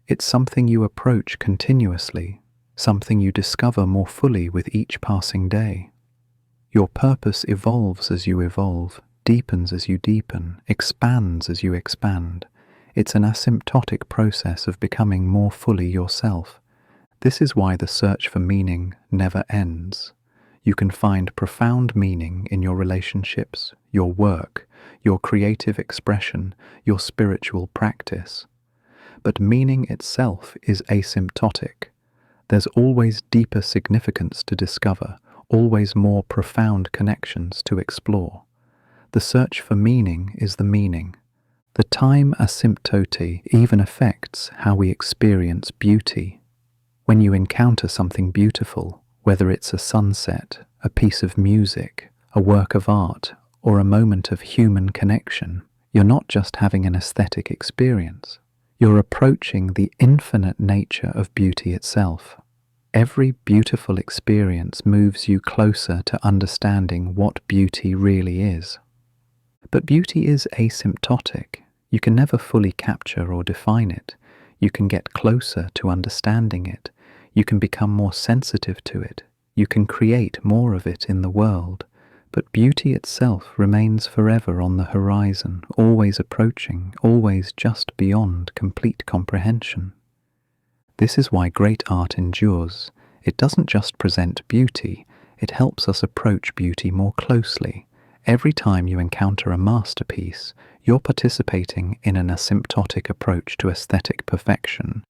It's something you approach continuously, something you discover more fully with each passing day. Your purpose evolves as you evolve, deepens as you deepen, expands as you expand. It's an asymptotic process of becoming more fully yourself. This is why the search for meaning never ends. You can find profound meaning in your relationships, your work, your creative expression, your spiritual practice. But meaning itself is asymptotic. There's always deeper significance to discover, always more profound connections to explore. The search for meaning is the meaning. The time asymptote even affects how we experience beauty. When you encounter something beautiful, whether it's a sunset, a piece of music, a work of art, or a moment of human connection, you're not just having an aesthetic experience. You're approaching the infinite nature of beauty itself. Every beautiful experience moves you closer to understanding what beauty really is. But beauty is asymptotic. You can never fully capture or define it. You can get closer to understanding it. You can become more sensitive to it. You can create more of it in the world. But beauty itself remains forever on the horizon, always approaching, always just beyond complete comprehension. This is why great art endures. It doesn't just present beauty, it helps us approach beauty more closely. Every time you encounter a masterpiece, you're participating in an asymptotic approach to aesthetic perfection.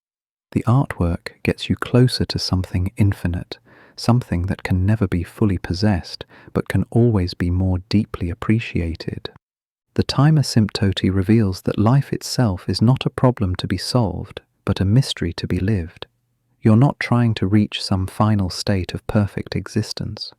The artwork gets you closer to something infinite, something that can never be fully possessed, but can always be more deeply appreciated. The time asymptote reveals that life itself is not a problem to be solved, but a mystery to be lived. You're not trying to reach some final state of perfect existence.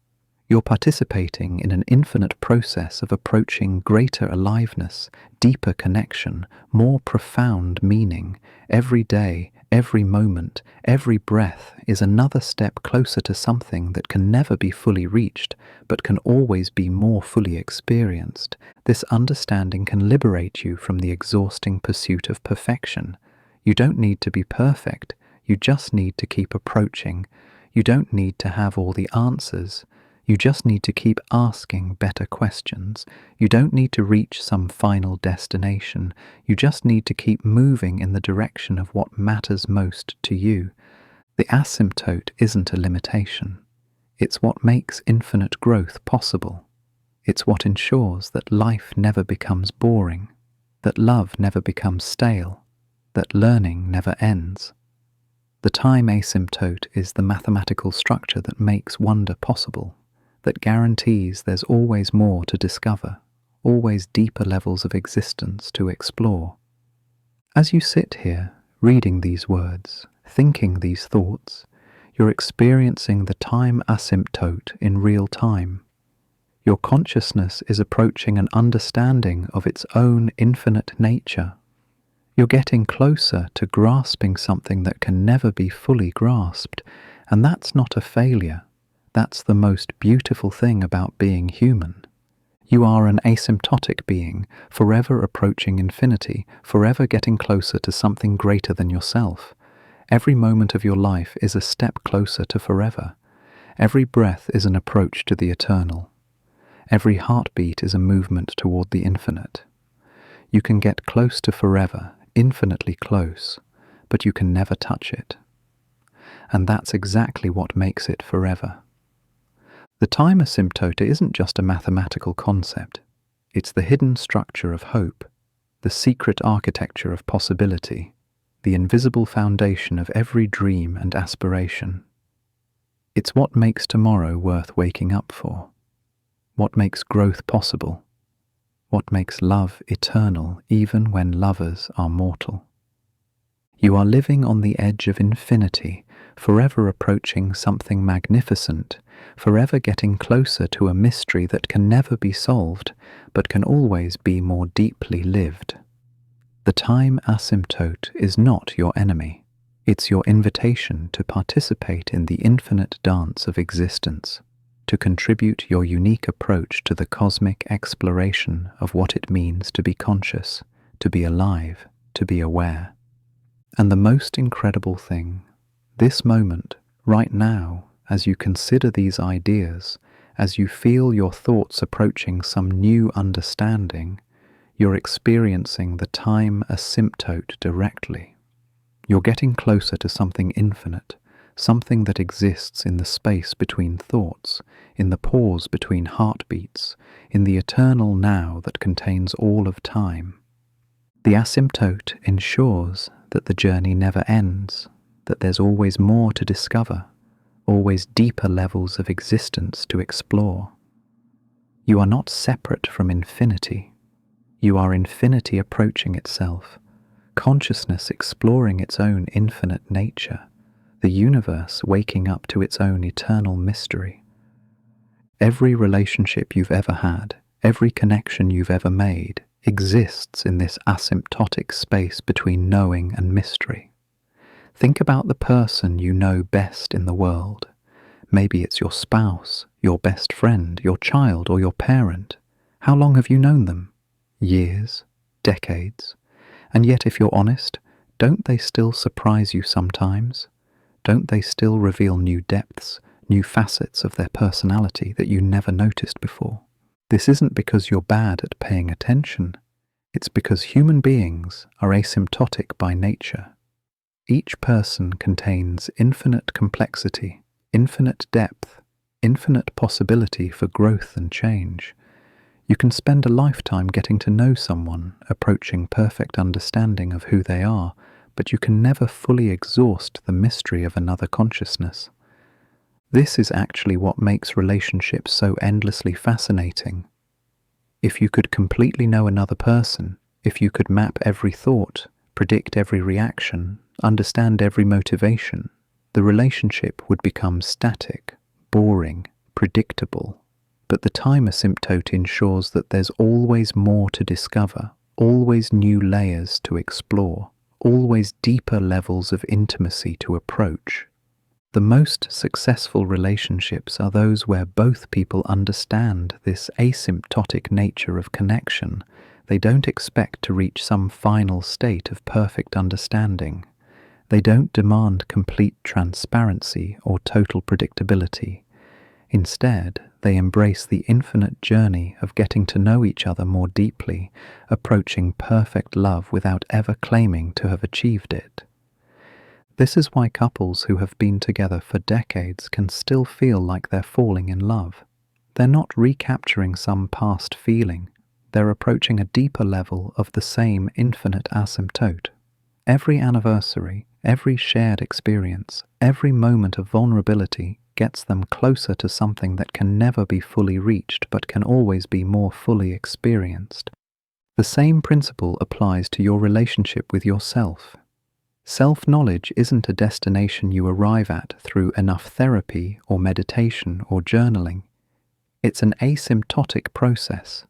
You're participating in an infinite process of approaching greater aliveness, deeper connection, more profound meaning. Every day, every moment, every breath is another step closer to something that can never be fully reached, but can always be more fully experienced. This understanding can liberate you from the exhausting pursuit of perfection. You don't need to be perfect, you just need to keep approaching. You don't need to have all the answers. You just need to keep asking better questions. You don't need to reach some final destination. You just need to keep moving in the direction of what matters most to you. The asymptote isn't a limitation. It's what makes infinite growth possible. It's what ensures that life never becomes boring, that love never becomes stale, that learning never ends. The time asymptote is the mathematical structure that makes wonder possible, that guarantees there's always more to discover, always deeper levels of existence to explore. As you sit here, reading these words, thinking these thoughts, you're experiencing the time asymptote in real time. Your consciousness is approaching an understanding of its own infinite nature. You're getting closer to grasping something that can never be fully grasped, and that's not a failure. That's the most beautiful thing about being human. You are an asymptotic being, forever approaching infinity, forever getting closer to something greater than yourself. Every moment of your life is a step closer to forever. Every breath is an approach to the eternal. Every heartbeat is a movement toward the infinite. You can get close to forever, infinitely close, but you can never touch it. And that's exactly what makes it forever. The time asymptote isn't just a mathematical concept. It's the hidden structure of hope, the secret architecture of possibility, the invisible foundation of every dream and aspiration. It's what makes tomorrow worth waking up for, what makes growth possible, what makes love eternal even when lovers are mortal. You are living on the edge of infinity, forever approaching something magnificent, forever getting closer to a mystery that can never be solved, but can always be more deeply lived. The time asymptote is not your enemy. It's your invitation to participate in the infinite dance of existence, to contribute your unique approach to the cosmic exploration of what it means to be conscious, to be alive, to be aware. And the most incredible thing, this moment, right now, as you consider these ideas, as you feel your thoughts approaching some new understanding, you're experiencing the time asymptote directly. You're getting closer to something infinite, something that exists in the space between thoughts, in the pause between heartbeats, in the eternal now that contains all of time. The asymptote ensures that the journey never ends, that there's always more to discover, always deeper levels of existence to explore. You are not separate from infinity. You are infinity approaching itself, consciousness exploring its own infinite nature, the universe waking up to its own eternal mystery. Every relationship you've ever had, every connection you've ever made, exists in this asymptotic space between knowing and mystery. Think about the person you know best in the world. Maybe it's your spouse, your best friend, your child, or your parent. How long have you known them? Years? Decades? And yet, if you're honest, don't they still surprise you sometimes? Don't they still reveal new depths, new facets of their personality that you never noticed before? This isn't because you're bad at paying attention. It's because human beings are asymptotic by nature. Each person contains infinite complexity, infinite depth, infinite possibility for growth and change. You can spend a lifetime getting to know someone, approaching perfect understanding of who they are, but you can never fully exhaust the mystery of another consciousness. This is actually what makes relationships so endlessly fascinating. If you could completely know another person, if you could map every thought, predict every reaction, understand every motivation, the relationship would become static, boring, predictable. But the time asymptote ensures that there's always more to discover, always new layers to explore, always deeper levels of intimacy to approach. The most successful relationships are those where both people understand this asymptotic nature of connection. They don't expect to reach some final state of perfect understanding. They don't demand complete transparency or total predictability. Instead, they embrace the infinite journey of getting to know each other more deeply, approaching perfect love without ever claiming to have achieved it. This is why couples who have been together for decades can still feel like they're falling in love. They're not recapturing some past feeling. They're approaching a deeper level of the same infinite asymptote. Every anniversary, every shared experience, every moment of vulnerability gets them closer to something that can never be fully reached but can always be more fully experienced. The same principle applies to your relationship with yourself. Self-knowledge isn't a destination you arrive at through enough therapy or meditation or journaling. It's an asymptotic process.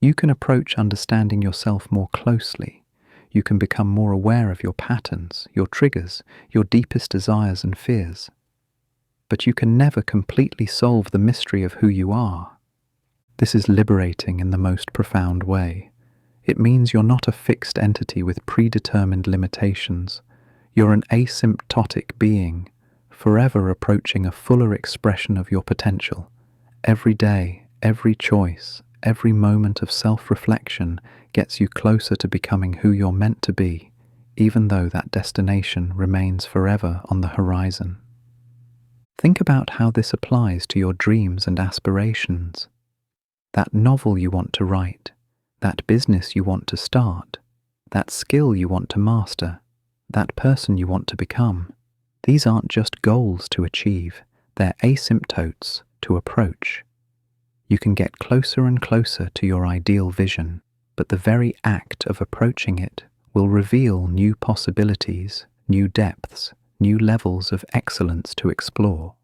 You can approach understanding yourself more closely. You can become more aware of your patterns, your triggers, your deepest desires and fears. But you can never completely solve the mystery of who you are. This is liberating in the most profound way. It means you're not a fixed entity with predetermined limitations. You're an asymptotic being, forever approaching a fuller expression of your potential. Every day, every choice, every moment of self-reflection gets you closer to becoming who you're meant to be, even though that destination remains forever on the horizon. Think about how this applies to your dreams and aspirations. That novel you want to write, that business you want to start, that skill you want to master, that person you want to become. These aren't just goals to achieve, they're asymptotes to approach. You can get closer and closer to your ideal vision, but the very act of approaching it will reveal new possibilities, new depths, new levels of excellence to explore.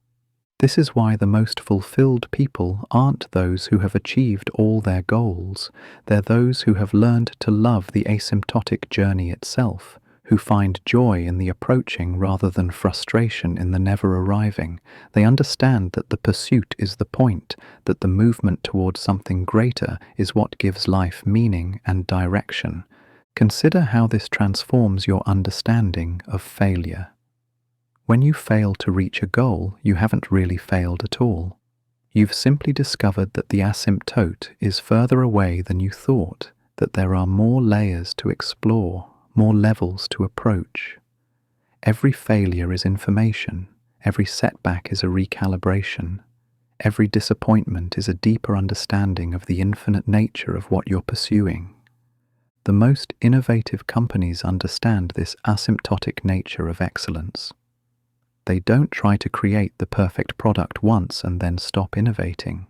This is why the most fulfilled people aren't those who have achieved all their goals. They're those who have learned to love the asymptotic journey itself, who find joy in the approaching rather than frustration in the never arriving. They understand that the pursuit is the point, that the movement towards something greater is what gives life meaning and direction. Consider how this transforms your understanding of failure. When you fail to reach a goal, you haven't really failed at all. You've simply discovered that the asymptote is further away than you thought, that there are more layers to explore, more levels to approach. Every failure is information, every setback is a recalibration, every disappointment is a deeper understanding of the infinite nature of what you're pursuing. The most innovative companies understand this asymptotic nature of excellence. They don't try to create the perfect product once and then stop innovating.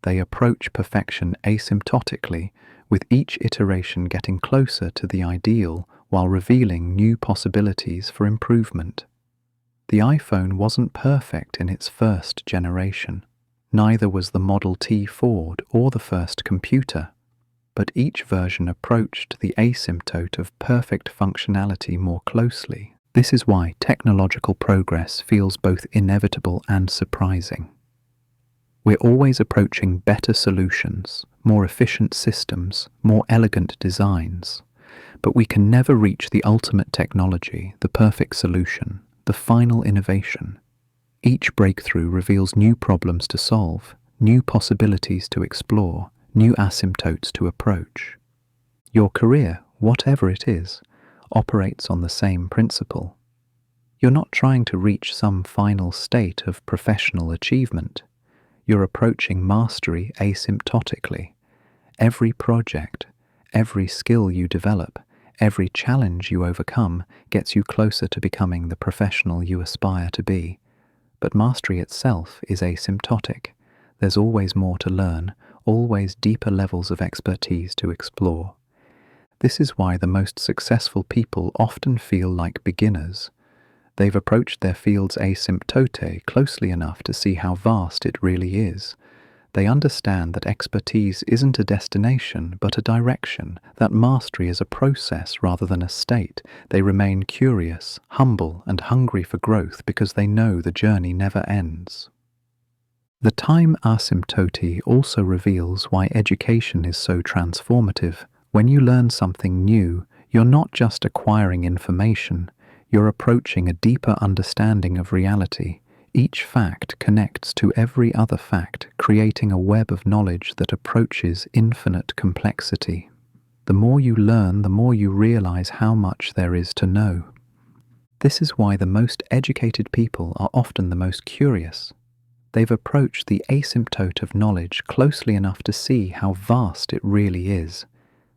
They approach perfection asymptotically, with each iteration getting closer to the ideal while revealing new possibilities for improvement. The iPhone wasn't perfect in its first generation. Neither was the Model T Ford or the first computer. But each version approached the asymptote of perfect functionality more closely. This is why technological progress feels both inevitable and surprising. We're always approaching better solutions, more efficient systems, more elegant designs. But we can never reach the ultimate technology, the perfect solution, the final innovation. Each breakthrough reveals new problems to solve, new possibilities to explore, new asymptotes to approach. Your career, whatever it is, operates on the same principle. You're not trying to reach some final state of professional achievement. You're approaching mastery asymptotically. Every project, every skill you develop, every challenge you overcome gets you closer to becoming the professional you aspire to be. But mastery itself is asymptotic. There's always more to learn, always deeper levels of expertise to explore. This is why the most successful people often feel like beginners. They've approached their field's asymptote closely enough to see how vast it really is. They understand that expertise isn't a destination, but a direction, that mastery is a process rather than a state. They remain curious, humble, and hungry for growth because they know the journey never ends. The time asymptote also reveals why education is so transformative. When you learn something new, you're not just acquiring information, you're approaching a deeper understanding of reality. Each fact connects to every other fact, creating a web of knowledge that approaches infinite complexity. The more you learn, the more you realize how much there is to know. This is why the most educated people are often the most curious. They've approached the asymptote of knowledge closely enough to see how vast it really is.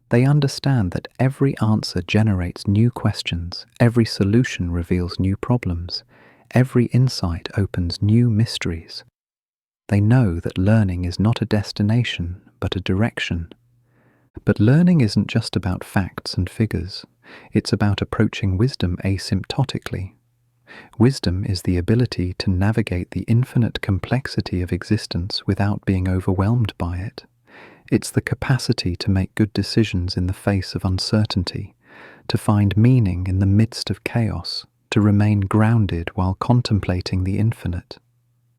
They understand that every answer generates new questions, every solution reveals new problems, every insight opens new mysteries. They know that learning is not a destination, but a direction. But learning isn't just about facts and figures. It's about approaching wisdom asymptotically. Wisdom is the ability to navigate the infinite complexity of existence without being overwhelmed by it. It's the capacity to make good decisions in the face of uncertainty, to find meaning in the midst of chaos, to remain grounded while contemplating the infinite.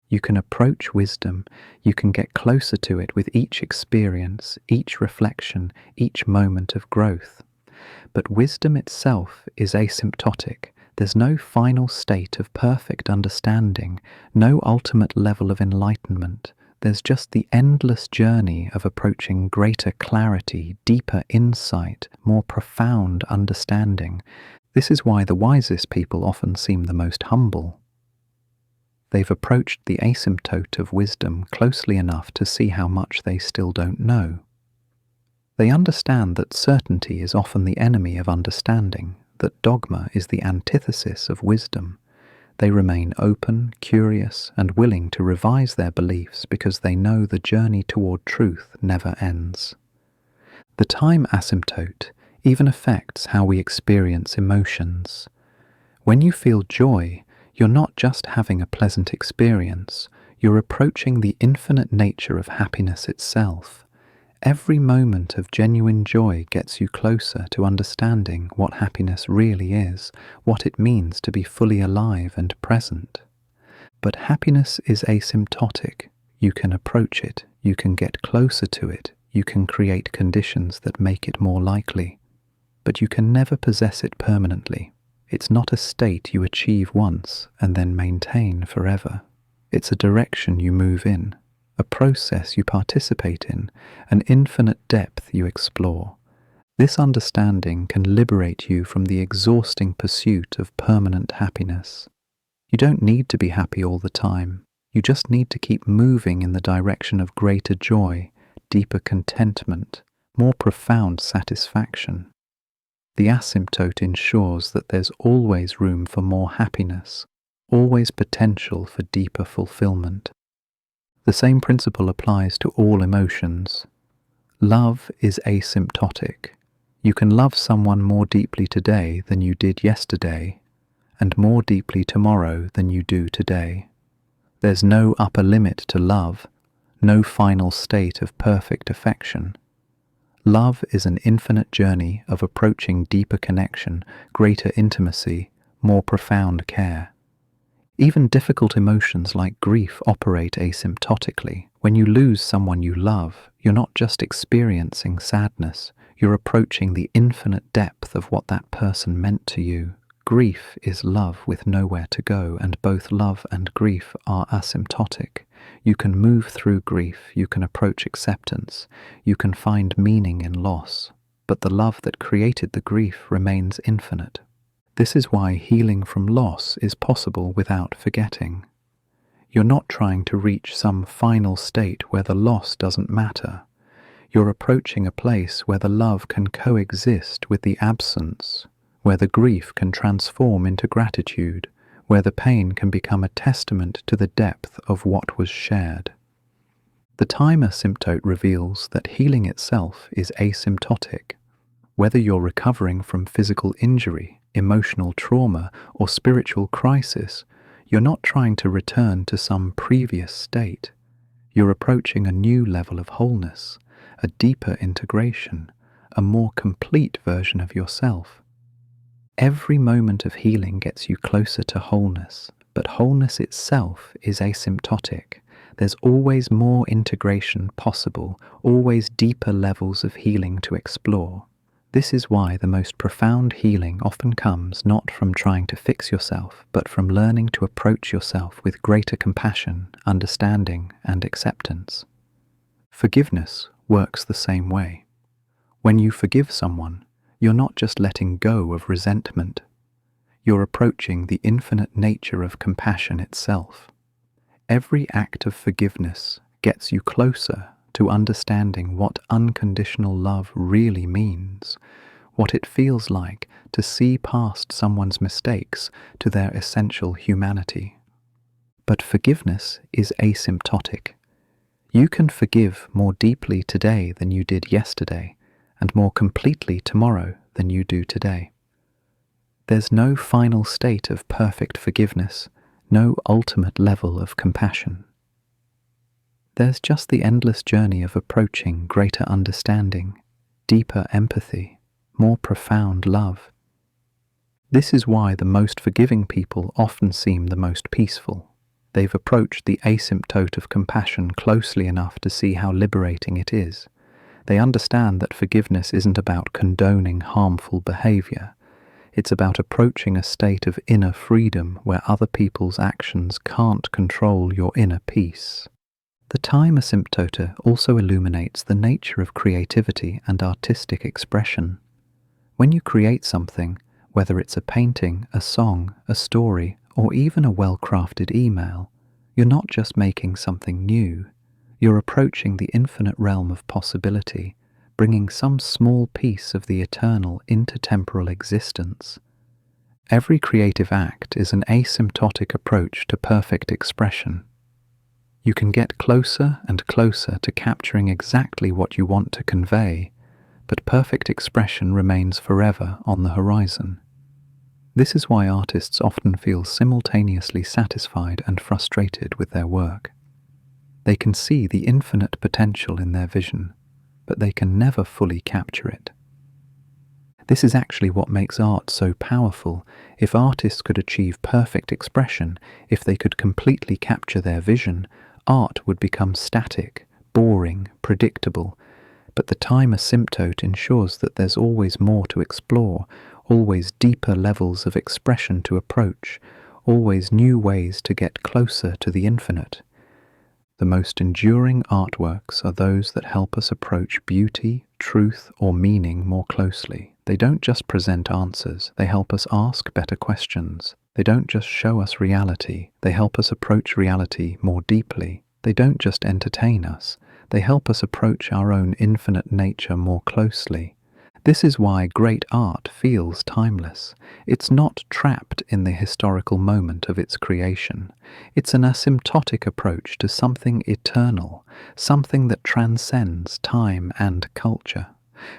You can approach wisdom, you can get closer to it with each experience, each reflection, each moment of growth. But wisdom itself is asymptotic. There's no final state of perfect understanding, no ultimate level of enlightenment. There's just the endless journey of approaching greater clarity, deeper insight, more profound understanding. This is why the wisest people often seem the most humble. They've approached the asymptote of wisdom closely enough to see how much they still don't know. They understand that certainty is often the enemy of understanding, that dogma is the antithesis of wisdom. They remain open, curious, and willing to revise their beliefs because they know the journey toward truth never ends. The time asymptote even affects how we experience emotions. When you feel joy, you're not just having a pleasant experience, you're approaching the infinite nature of happiness itself. Every moment of genuine joy gets you closer to understanding what happiness really is, what it means to be fully alive and present. But happiness is asymptotic. You can approach it, you can get closer to it, you can create conditions that make it more likely. But you can never possess it permanently. It's not a state you achieve once and then maintain forever. It's a direction you move in, a process you participate in, an infinite depth you explore. This understanding can liberate you from the exhausting pursuit of permanent happiness. You don't need to be happy all the time. You just need to keep moving in the direction of greater joy, deeper contentment, more profound satisfaction. The asymptote ensures that there's always room for more happiness, always potential for deeper fulfillment. The same principle applies to all emotions. Love is asymptotic. You can love someone more deeply today than you did yesterday, and more deeply tomorrow than you do today. There's no upper limit to love, no final state of perfect affection. Love is an infinite journey of approaching deeper connection, greater intimacy, more profound care. Even difficult emotions like grief operate asymptotically. When you lose someone you love, you're not just experiencing sadness, You're approaching the infinite depth of what that person meant to you. Grief is love with nowhere to go, and both love and grief are asymptotic. You can move through grief, you can approach acceptance, you can find meaning in loss, but the love that created the grief remains infinite. This is why healing from loss is possible without forgetting. You're not trying to reach some final state where the loss doesn't matter. You're approaching a place where the love can coexist with the absence, where the grief can transform into gratitude, where the pain can become a testament to the depth of what was shared. The time asymptote reveals that healing itself is asymptotic. Whether you're recovering from physical injury, emotional trauma, or spiritual crisis, you're not trying to return to some previous state. You're approaching a new level of wholeness, a deeper integration, a more complete version of yourself. Every moment of healing gets you closer to wholeness, but wholeness itself is asymptotic. There's always more integration possible, always deeper levels of healing to explore. This is why the most profound healing often comes not from trying to fix yourself, but from learning to approach yourself with greater compassion, understanding, and acceptance. Forgiveness works the same way. When you forgive someone, you're not just letting go of resentment. You're approaching the infinite nature of compassion itself. Every act of forgiveness gets you closer to understanding what unconditional love really means, what it feels like to see past someone's mistakes to their essential humanity. But forgiveness is asymptotic. You can forgive more deeply today than you did yesterday, and more completely tomorrow than you do today. There's no final state of perfect forgiveness, no ultimate level of compassion. There's just the endless journey of approaching greater understanding, deeper empathy, more profound love. This is why the most forgiving people often seem the most peaceful. They've approached the asymptote of compassion closely enough to see how liberating it is. They understand that forgiveness isn't about condoning harmful behavior. It's about approaching a state of inner freedom where other people's actions can't control your inner peace. The time asymptote also illuminates the nature of creativity and artistic expression. When you create something, whether it's a painting, a song, a story, or even a well-crafted email, you're not just making something new. You're approaching the infinite realm of possibility, bringing some small piece of the eternal into temporal existence. Every creative act is an asymptotic approach to perfect expression. You can get closer and closer to capturing exactly what you want to convey, but perfect expression remains forever on the horizon. This is why artists often feel simultaneously satisfied and frustrated with their work. They can see the infinite potential in their vision, but they can never fully capture it. This is actually what makes art so powerful. If artists could achieve perfect expression, if they could completely capture their vision, art would become static, boring, predictable. But the time asymptote ensures that there's always more to explore, always deeper levels of expression to approach, always new ways to get closer to the infinite. The most enduring artworks are those that help us approach beauty, truth, or meaning more closely. They don't just present answers, they help us ask better questions. They don't just show us reality, they help us approach reality more deeply. They don't just entertain us, they help us approach our own infinite nature more closely. This is why great art feels timeless. It's not trapped in the historical moment of its creation. It's an asymptotic approach to something eternal, something that transcends time and culture.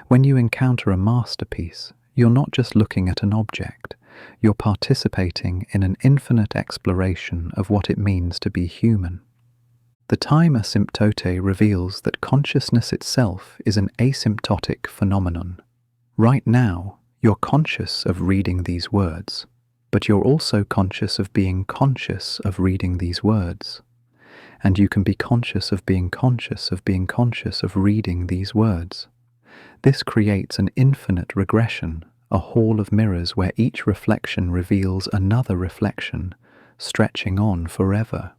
When you encounter a masterpiece, you're not just looking at an object. You're participating in an infinite exploration of what it means to be human. The time asymptote reveals that consciousness itself is an asymptotic phenomenon. Right now, you're conscious of reading these words, but you're also conscious of being conscious of reading these words. And you can be conscious of being conscious of being conscious of reading these words. This creates an infinite regression, a hall of mirrors where each reflection reveals another reflection, stretching on forever.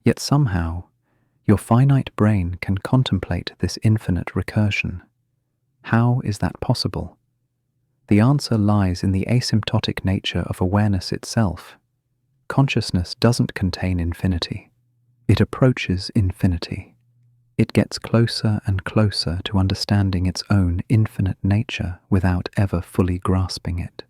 Yet somehow, your finite brain can contemplate this infinite recursion. How is that possible? The answer lies in the asymptotic nature of awareness itself. Consciousness doesn't contain infinity. It approaches infinity. It gets closer and closer to understanding its own infinite nature without ever fully grasping it.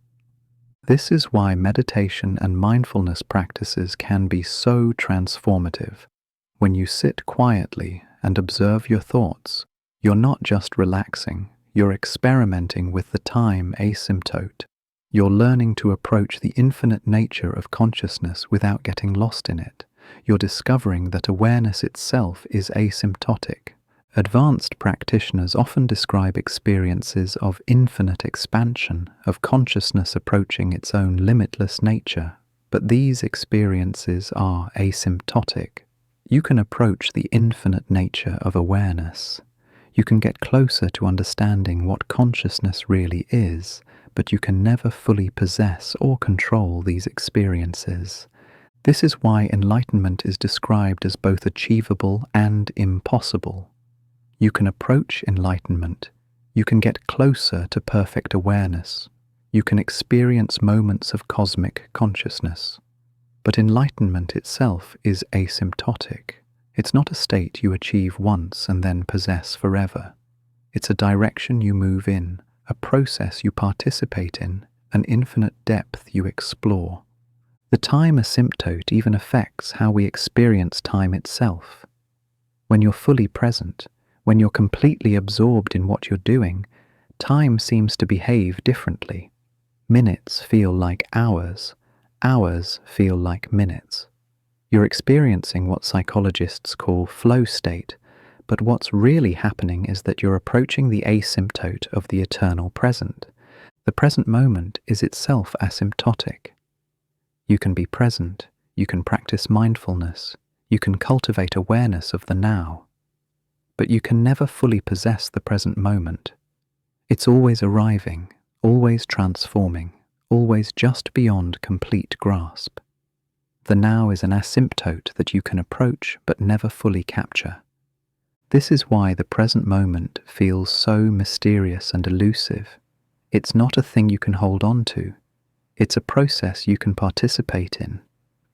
This is why meditation and mindfulness practices can be so transformative. When you sit quietly and observe your thoughts, you're not just relaxing, you're experimenting with the time asymptote. You're learning to approach the infinite nature of consciousness without getting lost in it. You're discovering that awareness itself is asymptotic. Advanced practitioners often describe experiences of infinite expansion, of consciousness approaching its own limitless nature, but these experiences are asymptotic. You can approach the infinite nature of awareness. You can get closer to understanding what consciousness really is, but you can never fully possess or control these experiences. This is why enlightenment is described as both achievable and impossible. You can approach enlightenment. You can get closer to perfect awareness. You can experience moments of cosmic consciousness. But enlightenment itself is asymptotic. It's not a state you achieve once and then possess forever. It's a direction you move in, a process you participate in, an infinite depth you explore. The time asymptote even affects how we experience time itself. When you're fully present, when you're completely absorbed in what you're doing, time seems to behave differently. Minutes feel like hours, hours feel like minutes. You're experiencing what psychologists call flow state, but what's really happening is that you're approaching the asymptote of the eternal present. The present moment is itself asymptotic. You can be present, you can practice mindfulness, you can cultivate awareness of the now, but you can never fully possess the present moment. It's always arriving, always transforming, always just beyond complete grasp. The now is an asymptote that you can approach but never fully capture. This is why the present moment feels so mysterious and elusive. It's not a thing you can hold on to. It's a process you can participate in.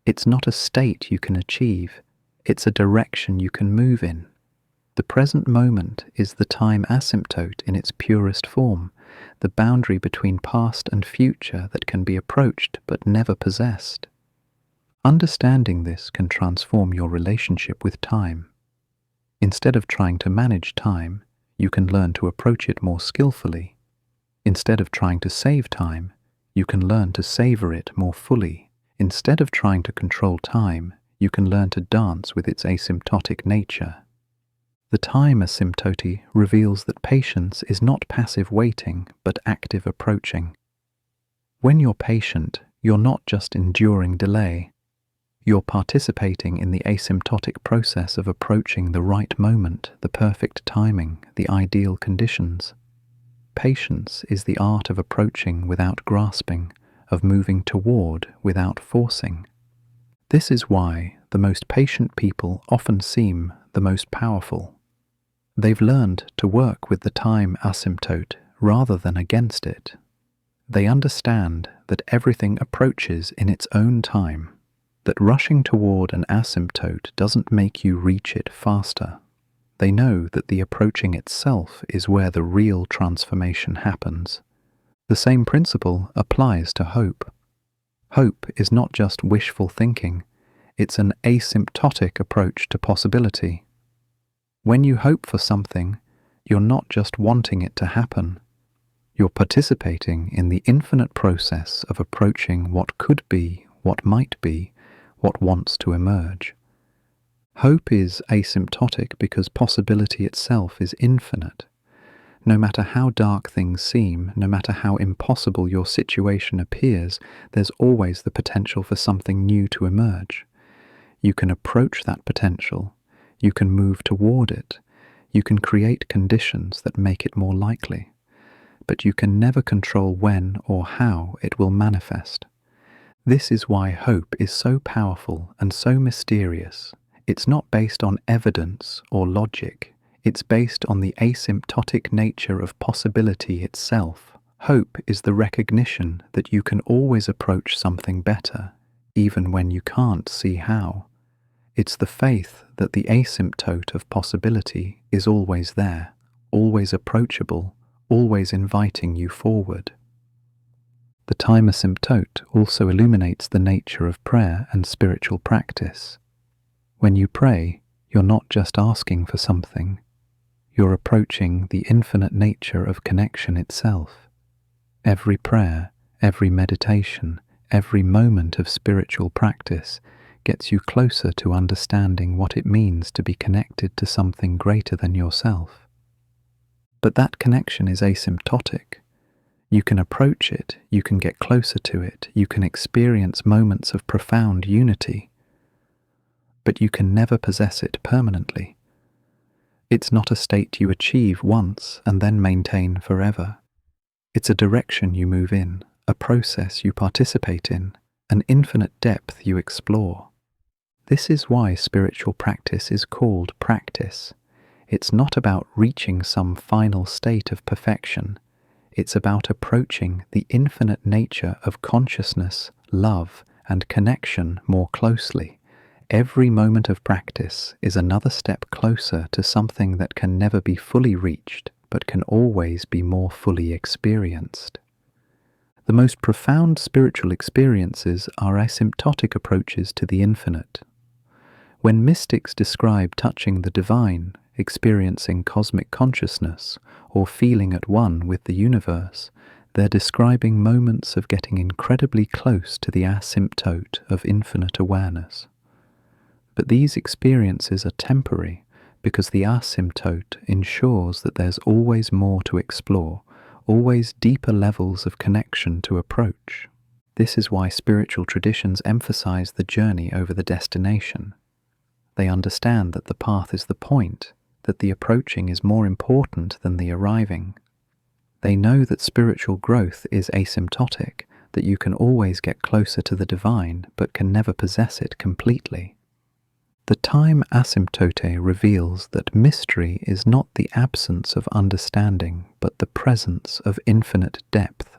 It's not a state you can achieve. It's a direction you can move in. The present moment is the time asymptote in its purest form, the boundary between past and future that can be approached but never possessed. Understanding this can transform your relationship with time. Instead of trying to manage time, you can learn to approach it more skillfully. Instead of trying to save time, you can learn to savor it more fully. Instead of trying to control time, you can learn to dance with its asymptotic nature. The time asymptote reveals that patience is not passive waiting, but active approaching. When you're patient, you're not just enduring delay. You're participating in the asymptotic process of approaching the right moment, the perfect timing, the ideal conditions. Patience is the art of approaching without grasping, of moving toward without forcing. This is why the most patient people often seem the most powerful. They've learned to work with the time asymptote rather than against it. They understand that everything approaches in its own time, that rushing toward an asymptote doesn't make you reach it faster. They know that the approaching itself is where the real transformation happens. The same principle applies to hope. Hope is not just wishful thinking, it's an asymptotic approach to possibility. When you hope for something, you're not just wanting it to happen. You're participating in the infinite process of approaching what could be, what might be, what wants to emerge. Hope is asymptotic because possibility itself is infinite. No matter how dark things seem, no matter how impossible your situation appears, there's always the potential for something new to emerge. You can approach that potential. You can move toward it. You can create conditions that make it more likely, but you can never control when or how it will manifest. This is why hope is so powerful and so mysterious. It's not based on evidence or logic. It's based on the asymptotic nature of possibility itself. Hope is the recognition that you can always approach something better, even when you can't see how. It's the faith that the asymptote of possibility is always there, always approachable, always inviting you forward. The time asymptote also illuminates the nature of prayer and spiritual practice. When you pray, you're not just asking for something, you're approaching the infinite nature of connection itself. Every prayer, every meditation, every moment of spiritual practice gets you closer to understanding what it means to be connected to something greater than yourself. But that connection is asymptotic. You can approach it, you can get closer to it, you can experience moments of profound unity, but you can never possess it permanently. It's not a state you achieve once and then maintain forever. It's a direction you move in, a process you participate in, an infinite depth you explore. This is why spiritual practice is called practice. It's not about reaching some final state of perfection. It's about approaching the infinite nature of consciousness, love, and connection more closely. Every moment of practice is another step closer to something that can never be fully reached, but can always be more fully experienced. The most profound spiritual experiences are asymptotic approaches to the infinite. When mystics describe touching the divine, experiencing cosmic consciousness, or feeling at one with the universe, they're describing moments of getting incredibly close to the asymptote of infinite awareness. But these experiences are temporary because the asymptote ensures that there's always more to explore, always deeper levels of connection to approach. This is why spiritual traditions emphasize the journey over the destination. They understand that the path is the point, that the approaching is more important than the arriving. They know that spiritual growth is asymptotic, that you can always get closer to the divine but can never possess it completely. The time asymptote reveals that mystery is not the absence of understanding but the presence of infinite depth.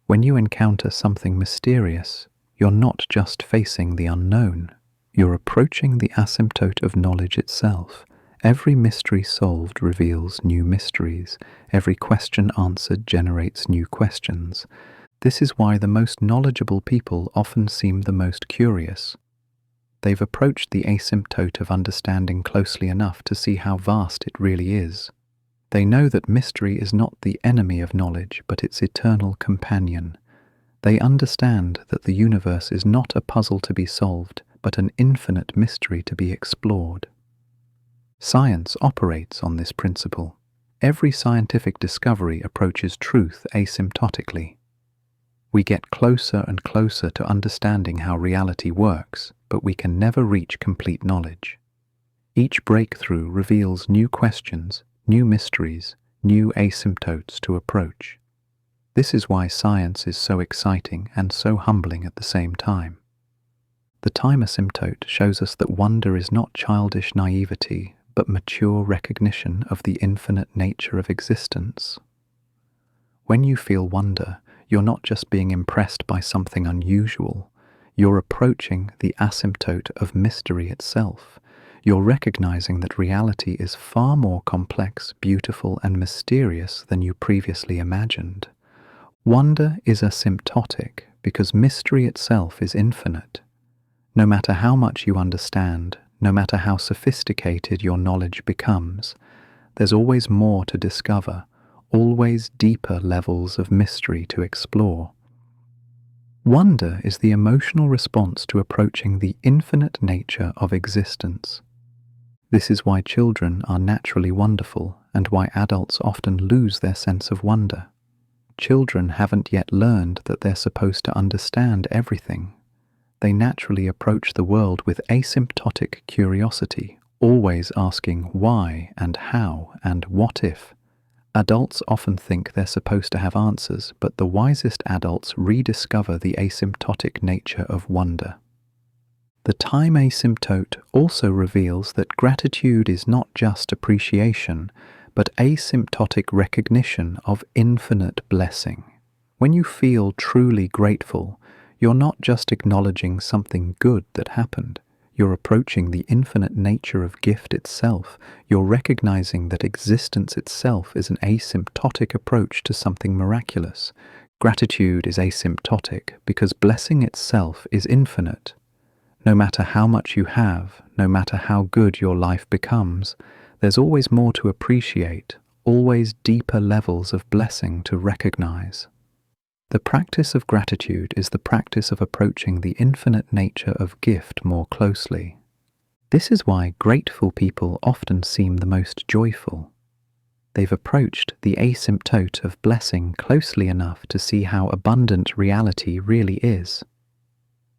When you encounter something mysterious, you're not just facing the unknown, you're approaching the asymptote of knowledge itself. Every mystery solved reveals new mysteries. Every question answered generates new questions. This is why the most knowledgeable people often seem the most curious. They've approached the asymptote of understanding closely enough to see how vast it really is. They know that mystery is not the enemy of knowledge, but its eternal companion. They understand that the universe is not a puzzle to be solved, but an infinite mystery to be explored. Science operates on this principle. Every scientific discovery approaches truth asymptotically. We get closer and closer to understanding how reality works, but we can never reach complete knowledge. Each breakthrough reveals new questions, new mysteries, new asymptotes to approach. This is why science is so exciting and so humbling at the same time. The time asymptote shows us that wonder is not childish naivety, but mature recognition of the infinite nature of existence. When you feel wonder, you're not just being impressed by something unusual, you're approaching the asymptote of mystery itself. You're recognizing that reality is far more complex, beautiful, and mysterious than you previously imagined. Wonder is asymptotic because mystery itself is infinite. No matter how much you understand, no matter how sophisticated your knowledge becomes, there's always more to discover, always deeper levels of mystery to explore. Wonder is the emotional response to approaching the infinite nature of existence. This is why children are naturally wonderful and why adults often lose their sense of wonder. Children haven't yet learned that they're supposed to understand everything. They naturally approach the world with asymptotic curiosity, always asking why and how and what if. Adults often think they're supposed to have answers, but the wisest adults rediscover the asymptotic nature of wonder. The time asymptote also reveals that gratitude is not just appreciation, but asymptotic recognition of infinite blessing. When you feel truly grateful, you're not just acknowledging something good that happened. You're approaching the infinite nature of gift itself. You're recognizing that existence itself is an asymptotic approach to something miraculous. Gratitude is asymptotic because blessing itself is infinite. No matter how much you have, no matter how good your life becomes, there's always more to appreciate, always deeper levels of blessing to recognize. The practice of gratitude is the practice of approaching the infinite nature of gift more closely. This is why grateful people often seem the most joyful. They've approached the asymptote of blessing closely enough to see how abundant reality really is.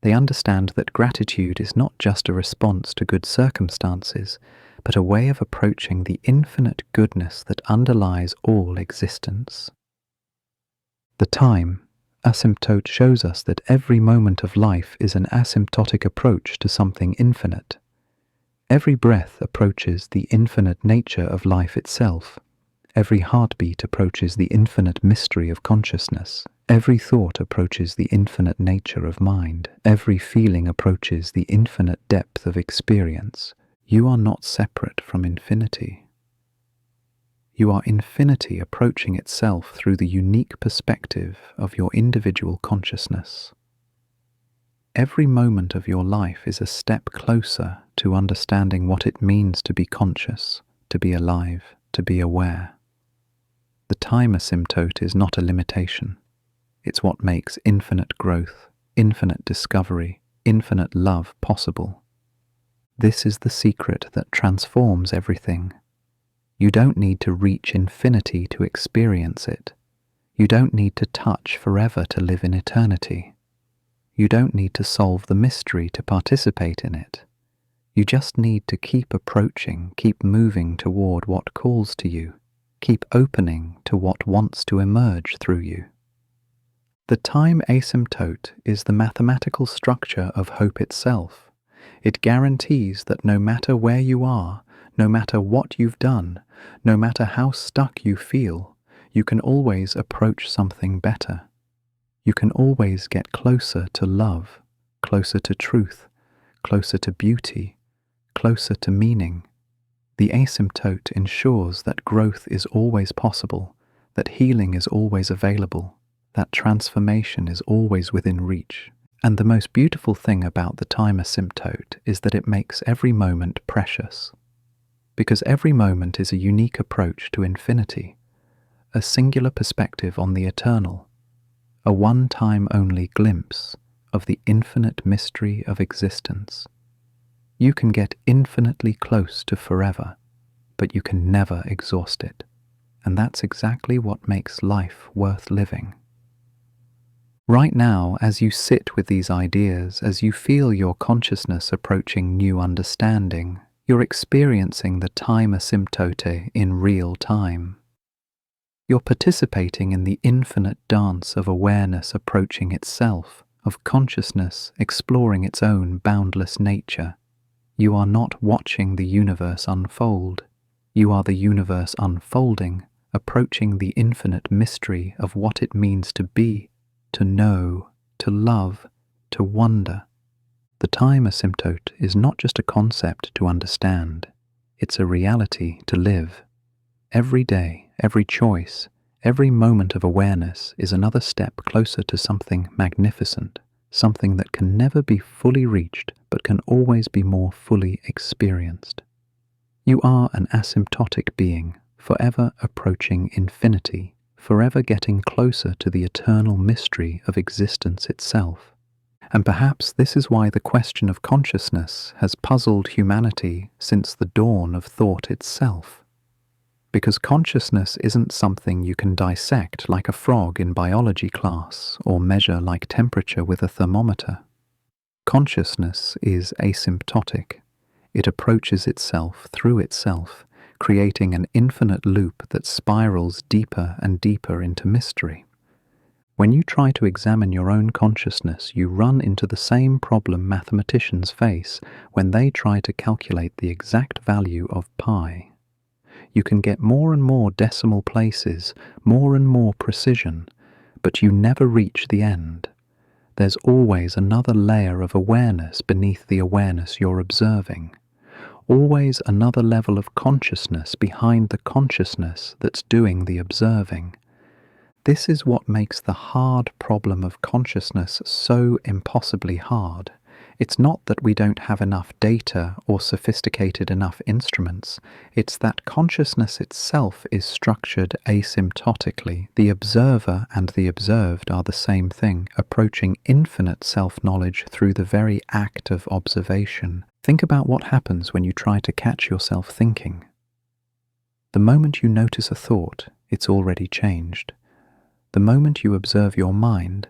They understand that gratitude is not just a response to good circumstances, but a way of approaching the infinite goodness that underlies all existence. The time asymptote shows us that every moment of life is an asymptotic approach to something infinite. Every breath approaches the infinite nature of life itself. Every heartbeat approaches the infinite mystery of consciousness. Every thought approaches the infinite nature of mind. Every feeling approaches the infinite depth of experience. You are not separate from infinity. You are infinity approaching itself through the unique perspective of your individual consciousness. Every moment of your life is a step closer to understanding what it means to be conscious, to be alive, to be aware. The time asymptote is not a limitation. It's what makes infinite growth, infinite discovery, infinite love possible. This is the secret that transforms everything. You don't need to reach infinity to experience it. You don't need to touch forever to live in eternity. You don't need to solve the mystery to participate in it. You just need to keep approaching, keep moving toward what calls to you, keep opening to what wants to emerge through you. The time asymptote is the mathematical structure of hope itself. It guarantees that no matter where you are, no matter what you've done, no matter how stuck you feel, you can always approach something better. You can always get closer to love, closer to truth, closer to beauty, closer to meaning. The asymptote ensures that growth is always possible, that healing is always available, that transformation is always within reach. And the most beautiful thing about the time asymptote is that it makes every moment precious. Because every moment is a unique approach to infinity, a singular perspective on the eternal, a one-time only glimpse of the infinite mystery of existence. You can get infinitely close to forever, but you can never exhaust it, and that's exactly what makes life worth living. Right now, as you sit with these ideas, as you feel your consciousness approaching new understanding, you're experiencing the time asymptote in real time. You're participating in the infinite dance of awareness approaching itself, of consciousness exploring its own boundless nature. You are not watching the universe unfold. You are the universe unfolding, approaching the infinite mystery of what it means to be, to know, to love, to wonder. The time asymptote is not just a concept to understand, it's a reality to live. Every day, every choice, every moment of awareness is another step closer to something magnificent, something that can never be fully reached but can always be more fully experienced. You are an asymptotic being, forever approaching infinity, forever getting closer to the eternal mystery of existence itself. And perhaps this is why the question of consciousness has puzzled humanity since the dawn of thought itself. Because consciousness isn't something you can dissect like a frog in biology class or measure like temperature with a thermometer. Consciousness is asymptotic. It approaches itself through itself, creating an infinite loop that spirals deeper and deeper into mystery. When you try to examine your own consciousness, you run into the same problem mathematicians face when they try to calculate the exact value of pi. You can get more and more decimal places, more and more precision, but you never reach the end. There's always another layer of awareness beneath the awareness you're observing. Always another level of consciousness behind the consciousness that's doing the observing. This is what makes the hard problem of consciousness so impossibly hard. It's not that we don't have enough data or sophisticated enough instruments. It's that consciousness itself is structured asymptotically. The observer and the observed are the same thing, approaching infinite self-knowledge through the very act of observation. Think about what happens when you try to catch yourself thinking. The moment you notice a thought, it's already changed. The moment you observe your mind,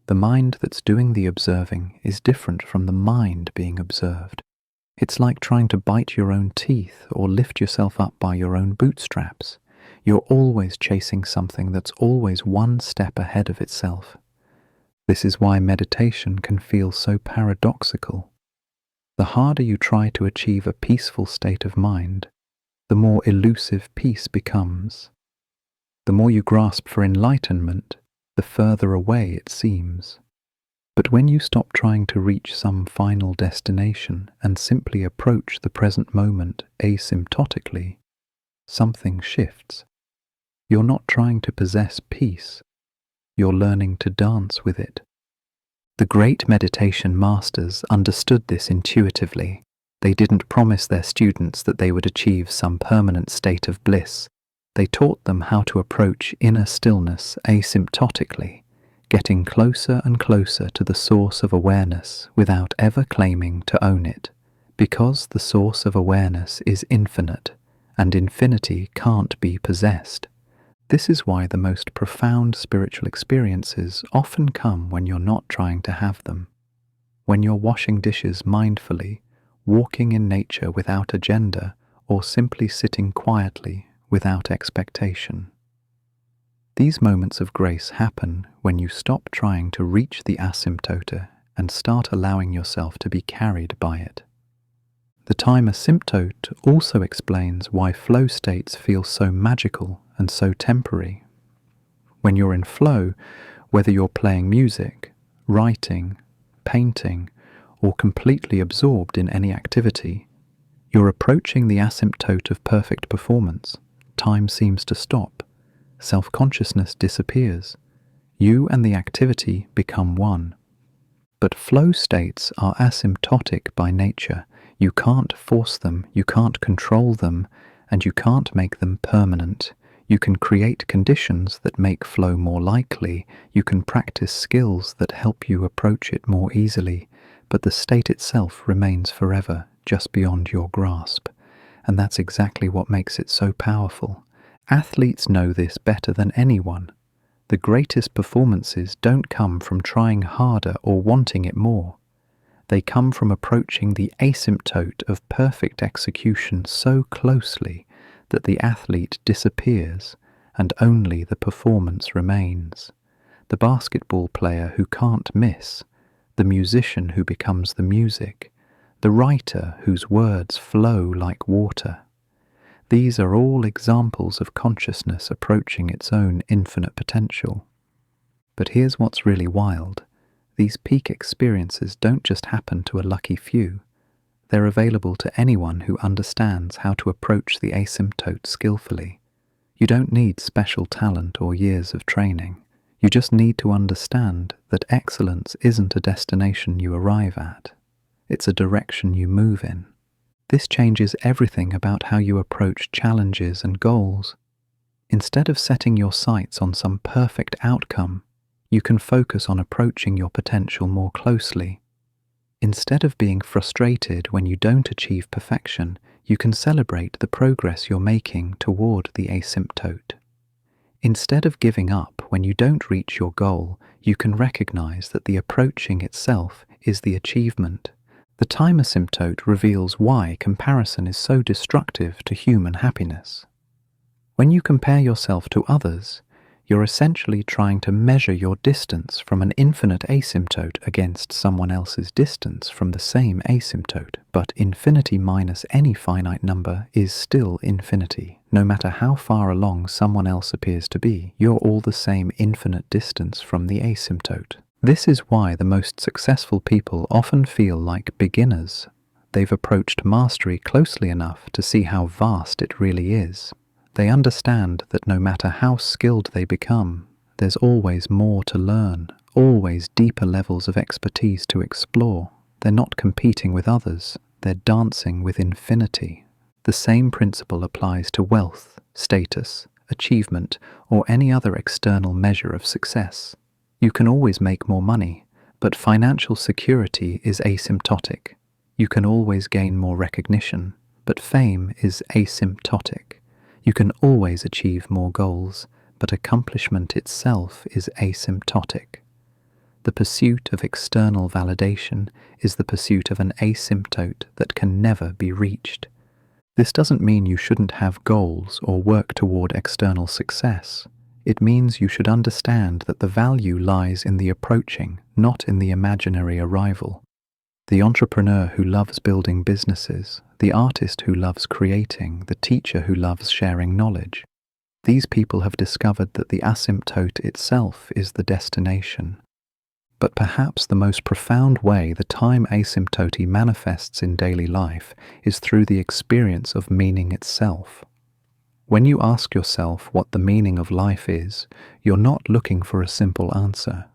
the mind that's doing the observing is different from the mind being observed. It's like trying to bite your own teeth or lift yourself up by your own bootstraps. You're always chasing something that's always one step ahead of itself. This is why meditation can feel so paradoxical. The harder you try to achieve a peaceful state of mind, the more elusive peace becomes. The more you grasp for enlightenment, the further away it seems. But when you stop trying to reach some final destination and simply approach the present moment asymptotically, something shifts. You're not trying to possess peace, you're learning to dance with it. The great meditation masters understood this intuitively. They didn't promise their students that they would achieve some permanent state of bliss. They taught them how to approach inner stillness asymptotically, getting closer and closer to the source of awareness without ever claiming to own it, because the source of awareness is infinite, and infinity can't be possessed. This is why the most profound spiritual experiences often come when you're not trying to have them. When you're washing dishes mindfully, walking in nature without agenda, or simply sitting quietly without expectation. These moments of grace happen when you stop trying to reach the asymptote and start allowing yourself to be carried by it. The time asymptote also explains why flow states feel so magical and so temporary. When you're in flow, whether you're playing music, writing, painting, or completely absorbed in any activity, you're approaching the asymptote of perfect performance. Time seems to stop. Self-consciousness disappears. You and the activity become one. But flow states are asymptotic by nature. You can't force them, you can't control them, and you can't make them permanent. You can create conditions that make flow more likely. You can practice skills that help you approach it more easily, but the state itself remains forever, just beyond your grasp. And that's exactly what makes it so powerful. Athletes know this better than anyone. The greatest performances don't come from trying harder or wanting it more. They come from approaching the asymptote of perfect execution so closely that the athlete disappears and only the performance remains. The basketball player who can't miss, the musician who becomes the music, the writer whose words flow like water. These are all examples of consciousness approaching its own infinite potential. But here's what's really wild. These peak experiences don't just happen to a lucky few. They're available to anyone who understands how to approach the asymptote skillfully. You don't need special talent or years of training. You just need to understand that excellence isn't a destination you arrive at. It's a direction you move in. This changes everything about how you approach challenges and goals. Instead of setting your sights on some perfect outcome, you can focus on approaching your potential more closely. Instead of being frustrated when you don't achieve perfection, you can celebrate the progress you're making toward the asymptote. Instead of giving up when you don't reach your goal, you can recognize that the approaching itself is the achievement. The time asymptote reveals why comparison is so destructive to human happiness. When you compare yourself to others, you're essentially trying to measure your distance from an infinite asymptote against someone else's distance from the same asymptote, but infinity minus any finite number is still infinity. No matter how far along someone else appears to be, you're all the same infinite distance from the asymptote. This is why the most successful people often feel like beginners. They've approached mastery closely enough to see how vast it really is. They understand that no matter how skilled they become, there's always more to learn, always deeper levels of expertise to explore. They're not competing with others, they're dancing with infinity. The same principle applies to wealth, status, achievement, or any other external measure of success. You can always make more money, but financial security is asymptotic. You can always gain more recognition, but fame is asymptotic. You can always achieve more goals, but accomplishment itself is asymptotic. The pursuit of external validation is the pursuit of an asymptote that can never be reached. This doesn't mean you shouldn't have goals or work toward external success. It means you should understand that the value lies in the approaching, not in the imaginary arrival. The entrepreneur who loves building businesses, the artist who loves creating, the teacher who loves sharing knowledge. These people have discovered that the asymptote itself is the destination. But perhaps the most profound way the time asymptote manifests in daily life is through the experience of meaning itself. When you ask yourself what the meaning of life is, you're not looking for a simple answer.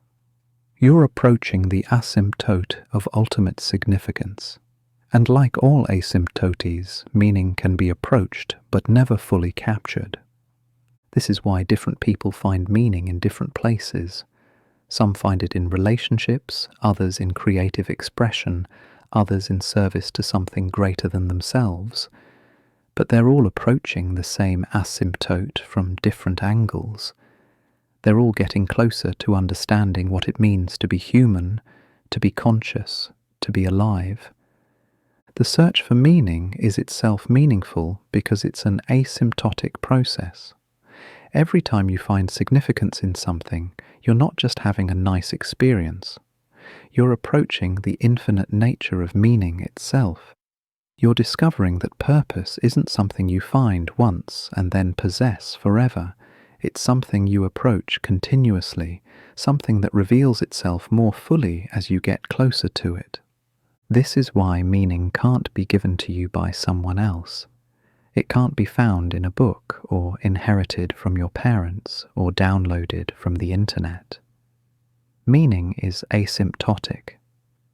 You're approaching the asymptote of ultimate significance. And like all asymptotes, meaning can be approached but never fully captured. This is why different people find meaning in different places. Some find it in relationships, others in creative expression, others in service to something greater than themselves. But they're all approaching the same asymptote from different angles. They're all getting closer to understanding what it means to be human, to be conscious, to be alive. The search for meaning is itself meaningful because it's an asymptotic process. Every time you find significance in something, you're not just having a nice experience. You're approaching the infinite nature of meaning itself. You're discovering that purpose isn't something you find once and then possess forever. It's something you approach continuously, something that reveals itself more fully as you get closer to it. This is why meaning can't be given to you by someone else. It can't be found in a book or inherited from your parents or downloaded from the internet. Meaning is asymptotic.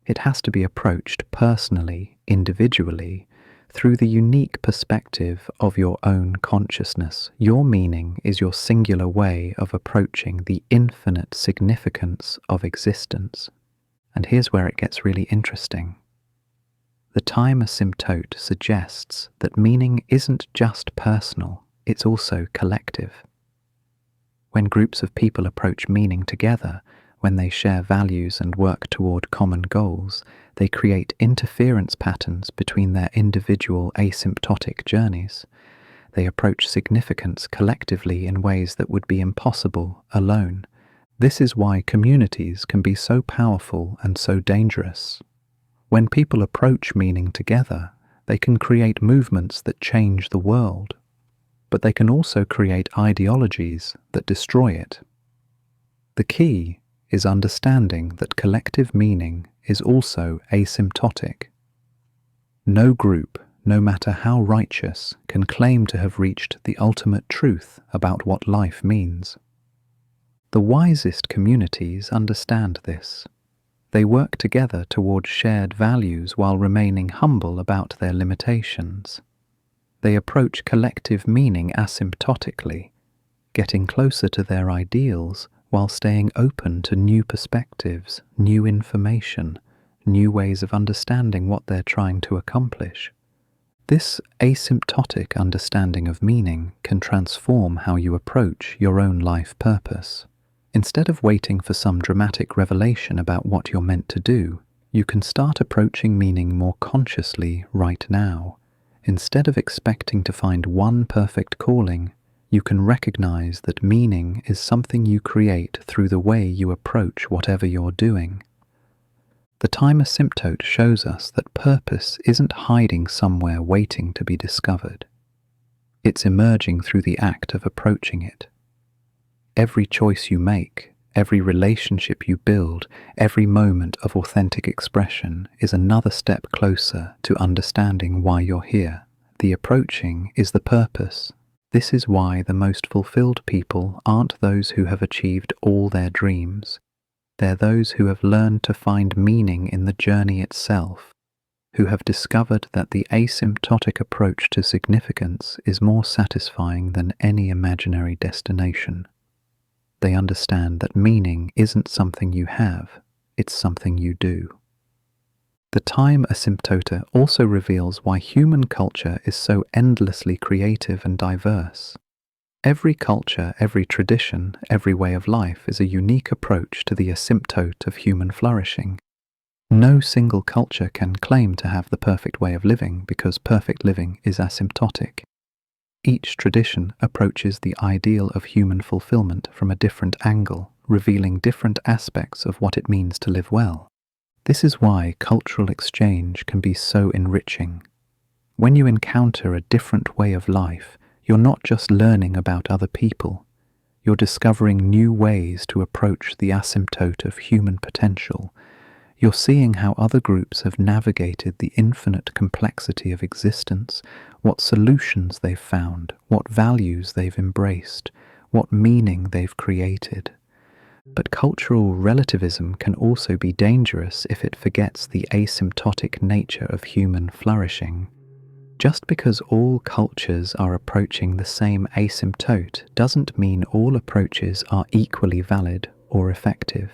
It has to be approached personally, individually, through the unique perspective of your own consciousness. Your meaning is your singular way of approaching the infinite significance of existence. And here's where it gets really interesting. The time asymptote suggests that meaning isn't just personal, it's also collective. When groups of people approach meaning together, when they share values and work toward common goals, they create interference patterns between their individual asymptotic journeys. They approach significance collectively in ways that would be impossible alone. This is why communities can be so powerful and so dangerous. When people approach meaning together, they can create movements that change the world, but they can also create ideologies that destroy it. The key is understanding that collective meaning is also asymptotic. No group, no matter how righteous, can claim to have reached the ultimate truth about what life means. The wisest communities understand this. They work together toward shared values while remaining humble about their limitations. They approach collective meaning asymptotically, getting closer to their ideals while staying open to new perspectives, new information, new ways of understanding what they're trying to accomplish. This asymptotic understanding of meaning can transform how you approach your own life purpose. Instead of waiting for some dramatic revelation about what you're meant to do, You can start approaching meaning more consciously right now. Instead of expecting to find one perfect calling, you can recognize that meaning is something you create through the way you approach whatever you're doing. The time asymptote shows us that purpose isn't hiding somewhere waiting to be discovered. It's emerging through the act of approaching it. Every choice you make, every relationship you build, every moment of authentic expression is another step closer to understanding why you're here. The approaching is the purpose. This is why the most fulfilled people aren't those who have achieved all their dreams. They're those who have learned to find meaning in the journey itself, who have discovered that the asymptotic approach to significance is more satisfying than any imaginary destination. They understand that meaning isn't something you have, it's something you do. The time asymptote also reveals why human culture is so endlessly creative and diverse. Every culture, every tradition, every way of life is a unique approach to the asymptote of human flourishing. No single culture can claim to have the perfect way of living because perfect living is asymptotic. Each tradition approaches the ideal of human fulfillment from a different angle, revealing different aspects of what it means to live well. This is why cultural exchange can be so enriching. When you encounter a different way of life, you're not just learning about other people, you're discovering new ways to approach the asymptote of human potential. You're seeing how other groups have navigated the infinite complexity of existence, what solutions they've found, what values they've embraced, what meaning they've created. But cultural relativism can also be dangerous if it forgets the asymptotic nature of human flourishing. Just because all cultures are approaching the same asymptote doesn't mean all approaches are equally valid or effective.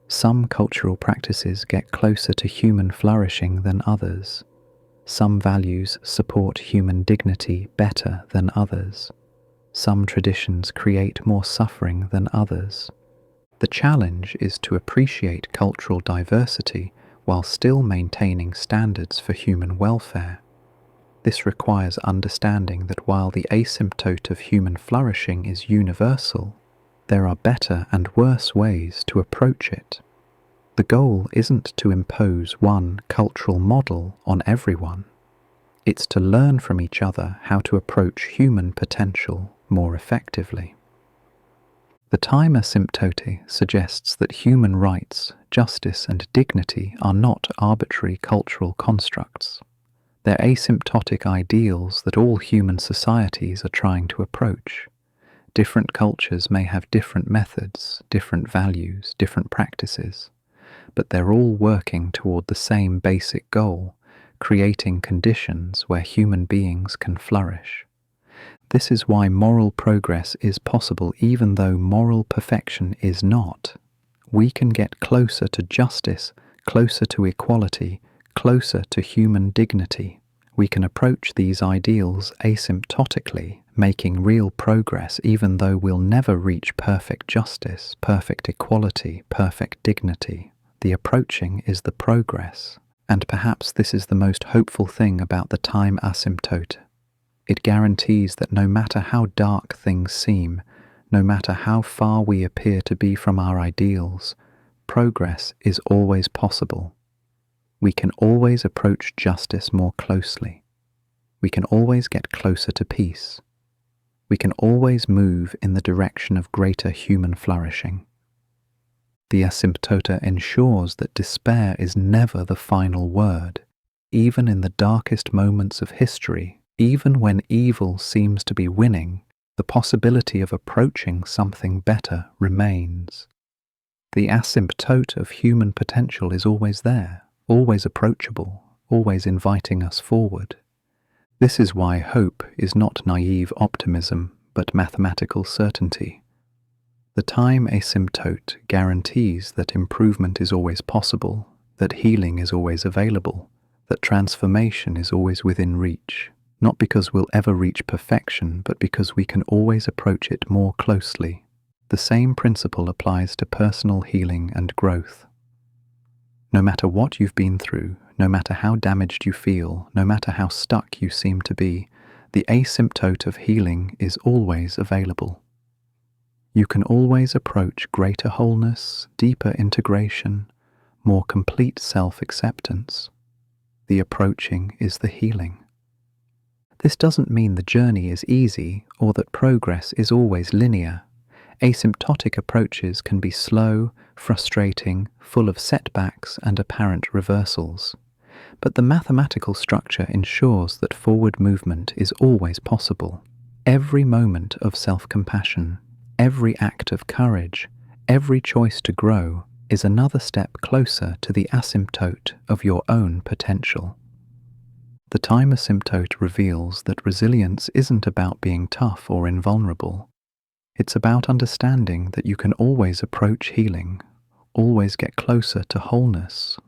Some cultural practices get closer to human flourishing than others. Some values support human dignity better than others. Some traditions create more suffering than others. The challenge is to appreciate cultural diversity while still maintaining standards for human welfare. This requires understanding that while the asymptote of human flourishing is universal, there are better and worse ways to approach it. The goal isn't to impose one cultural model on everyone. It's to learn from each other how to approach human potential more effectively. The time asymptote suggests that human rights, justice, and dignity are not arbitrary cultural constructs. They're asymptotic ideals that all human societies are trying to approach. Different cultures may have different methods, different values, different practices, but they're all working toward the same basic goal, creating conditions where human beings can flourish. This is why moral progress is possible even though moral perfection is not. We can get closer to justice, closer to equality, closer to human dignity. We can approach these ideals asymptotically, making real progress even though we'll never reach perfect justice, perfect equality, perfect dignity. The approaching is the progress, and perhaps this is the most hopeful thing about the time asymptote. It guarantees that no matter how dark things seem, no matter how far we appear to be from our ideals, progress is always possible. We can always approach justice more closely. We can always get closer to peace. We can always move in the direction of greater human flourishing. The asymptote ensures that despair is never the final word. Even in the darkest moments of history, even when evil seems to be winning, the possibility of approaching something better remains. The asymptote of human potential is always there, always approachable, always inviting us forward. This is why hope is not naive optimism, but mathematical certainty. The time asymptote guarantees that improvement is always possible, that healing is always available, that transformation is always within reach, not because we'll ever reach perfection, but because we can always approach it more closely. The same principle applies to personal healing and growth. No matter what you've been through, no matter how damaged you feel, no matter how stuck you seem to be, the asymptote of healing is always available. You can always approach greater wholeness, deeper integration, more complete self-acceptance. The approaching is the healing. This doesn't mean the journey is easy or that progress is always linear. Asymptotic approaches can be slow, frustrating, full of setbacks and apparent reversals. But the mathematical structure ensures that forward movement is always possible. Every moment of self-compassion, every act of courage, every choice to grow is another step closer to the asymptote of your own potential. The time asymptote reveals that resilience isn't about being tough or invulnerable. It's about understanding that you can always approach healing, always get closer to wholeness,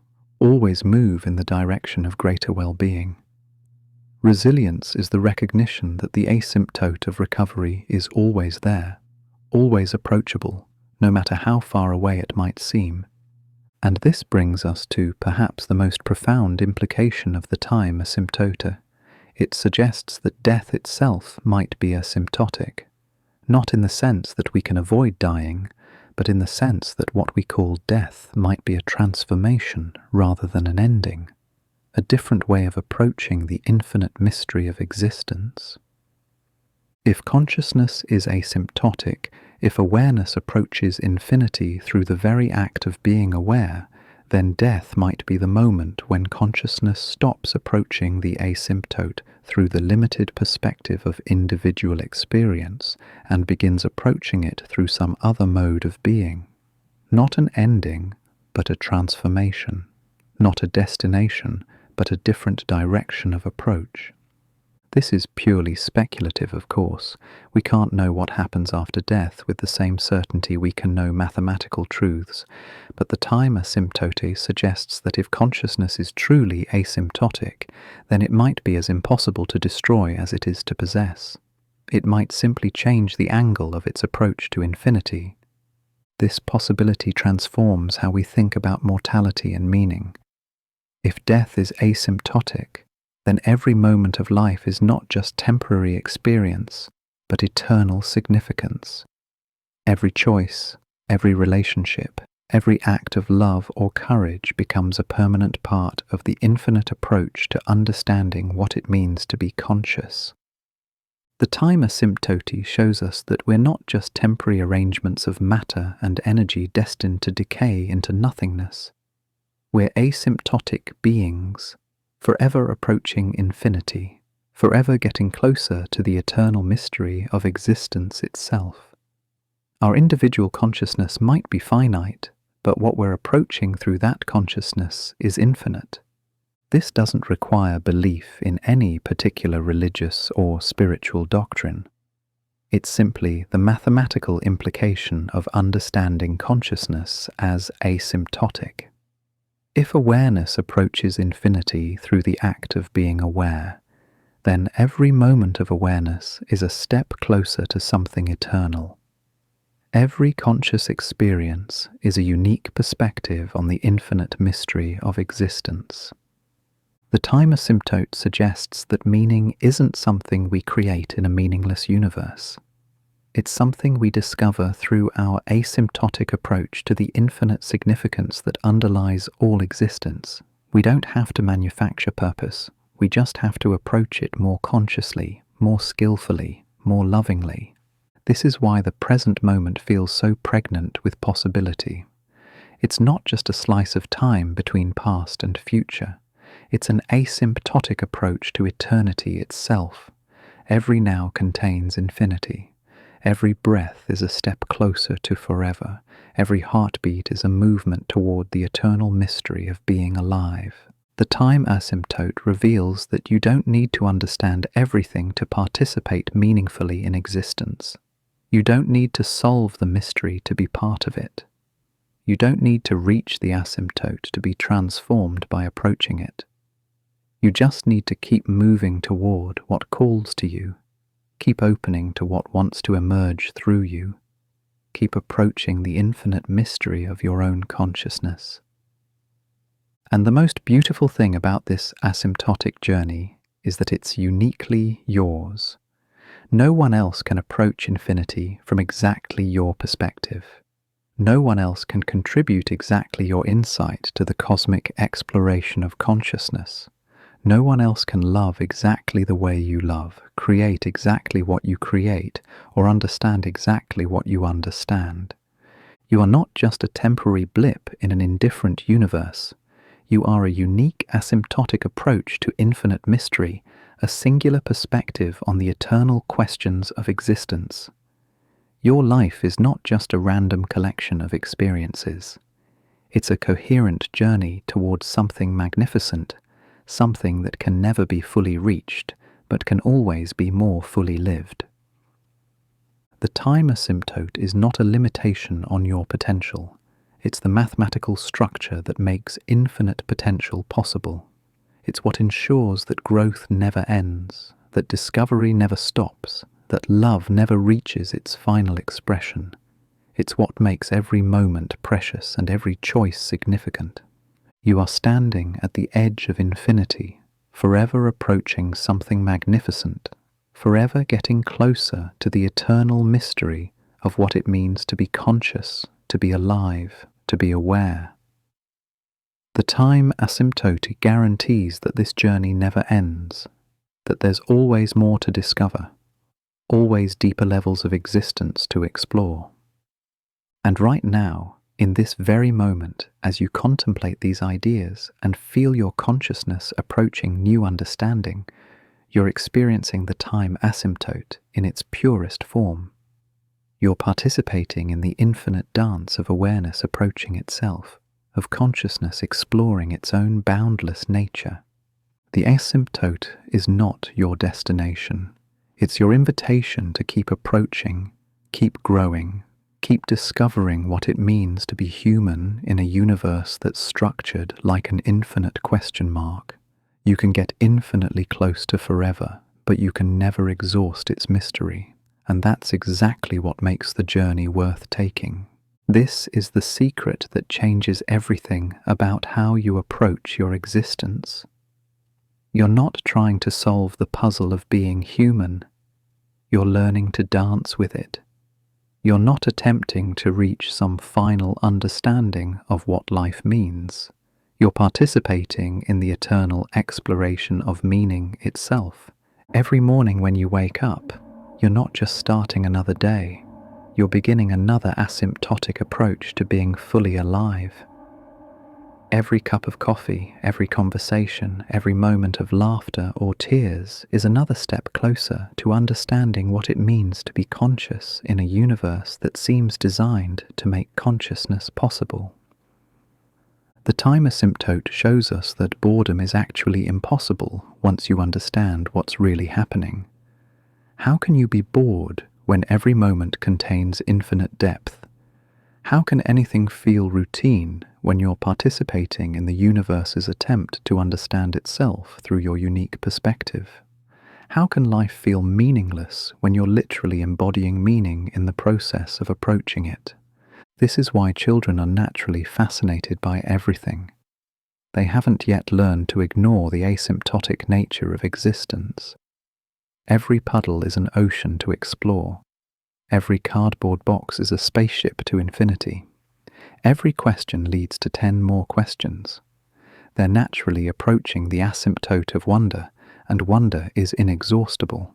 always move in the direction of greater well-being. Resilience is the recognition that the asymptote of recovery is always there, always approachable, no matter how far away it might seem. And this brings us to perhaps the most profound implication of the time asymptote. It suggests that death itself might be asymptotic, not in the sense that we can avoid dying, but in the sense that what we call death might be a transformation rather than an ending, a different way of approaching the infinite mystery of existence. If consciousness is asymptotic, if awareness approaches infinity through the very act of being aware, then death might be the moment when consciousness stops approaching the asymptote through the limited perspective of individual experience and begins approaching it through some other mode of being. Not an ending, but a transformation. Not a destination, but a different direction of approach. This is purely speculative, of course. We can't know what happens after death with the same certainty we can know mathematical truths, but the time asymptote suggests that if consciousness is truly asymptotic, then it might be as impossible to destroy as it is to possess. It might simply change the angle of its approach to infinity. This possibility transforms how we think about mortality and meaning. If death is asymptotic, then every moment of life is not just temporary experience, but eternal significance. Every choice, every relationship, every act of love or courage becomes a permanent part of the infinite approach to understanding what it means to be conscious. The time asymptote shows us that we're not just temporary arrangements of matter and energy destined to decay into nothingness. We're asymptotic beings, forever approaching infinity, forever getting closer to the eternal mystery of existence itself. Our individual consciousness might be finite, but what we're approaching through that consciousness is infinite. This doesn't require belief in any particular religious or spiritual doctrine. It's simply the mathematical implication of understanding consciousness as asymptotic. If awareness approaches infinity through the act of being aware, then every moment of awareness is a step closer to something eternal. Every conscious experience is a unique perspective on the infinite mystery of existence. The time asymptote suggests that meaning isn't something we create in a meaningless universe. It's something we discover through our asymptotic approach to the infinite significance that underlies all existence. We don't have to manufacture purpose, we just have to approach it more consciously, more skillfully, more lovingly. This is why the present moment feels so pregnant with possibility. It's not just a slice of time between past and future. It's an asymptotic approach to eternity itself. Every now contains infinity. Every breath is a step closer to forever. Every heartbeat is a movement toward the eternal mystery of being alive. The time asymptote reveals that you don't need to understand everything to participate meaningfully in existence. You don't need to solve the mystery to be part of it. You don't need to reach the asymptote to be transformed by approaching it. You just need to keep moving toward what calls to you. Keep opening to what wants to emerge through you. Keep approaching the infinite mystery of your own consciousness. And the most beautiful thing about this asymptotic journey is that it's uniquely yours. No one else can approach infinity from exactly your perspective. No one else can contribute exactly your insight to the cosmic exploration of consciousness. No one else can love exactly the way you love, create exactly what you create, or understand exactly what you understand. You are not just a temporary blip in an indifferent universe. You are a unique asymptotic approach to infinite mystery, a singular perspective on the eternal questions of existence. Your life is not just a random collection of experiences. It's a coherent journey towards something magnificent, something that can never be fully reached, but can always be more fully lived. The time asymptote is not a limitation on your potential. It's the mathematical structure that makes infinite potential possible. It's what ensures that growth never ends, that discovery never stops, that love never reaches its final expression. It's what makes every moment precious and every choice significant. You are standing at the edge of infinity, forever approaching something magnificent, forever getting closer to the eternal mystery of what it means to be conscious, to be alive, to be aware. The time asymptote guarantees that this journey never ends, that there's always more to discover, always deeper levels of existence to explore. And right now, in this very moment, as you contemplate these ideas and feel your consciousness approaching new understanding, you're experiencing the time asymptote in its purest form. You're participating in the infinite dance of awareness approaching itself, of consciousness exploring its own boundless nature. The asymptote is not your destination. It's your invitation to keep approaching, keep growing, keep discovering what it means to be human in a universe that's structured like an infinite question mark. You can get infinitely close to forever, but you can never exhaust its mystery. And that's exactly what makes the journey worth taking. This is the secret that changes everything about how you approach your existence. You're not trying to solve the puzzle of being human. You're learning to dance with it. You're not attempting to reach some final understanding of what life means. You're participating in the eternal exploration of meaning itself. Every morning when you wake up, you're not just starting another day. You're beginning another asymptotic approach to being fully alive. Every cup of coffee, every conversation, every moment of laughter or tears is another step closer to understanding what it means to be conscious in a universe that seems designed to make consciousness possible. The time asymptote shows us that boredom is actually impossible once you understand what's really happening. How can you be bored when every moment contains infinite depth? How can anything feel routine when you're participating in the universe's attempt to understand itself through your unique perspective? How can life feel meaningless when you're literally embodying meaning in the process of approaching it? This is why children are naturally fascinated by everything. They haven't yet learned to ignore the asymptotic nature of existence. Every puddle is an ocean to explore. Every cardboard box is a spaceship to infinity. Every question leads to 10 more questions. They're naturally approaching the asymptote of wonder, and wonder is inexhaustible.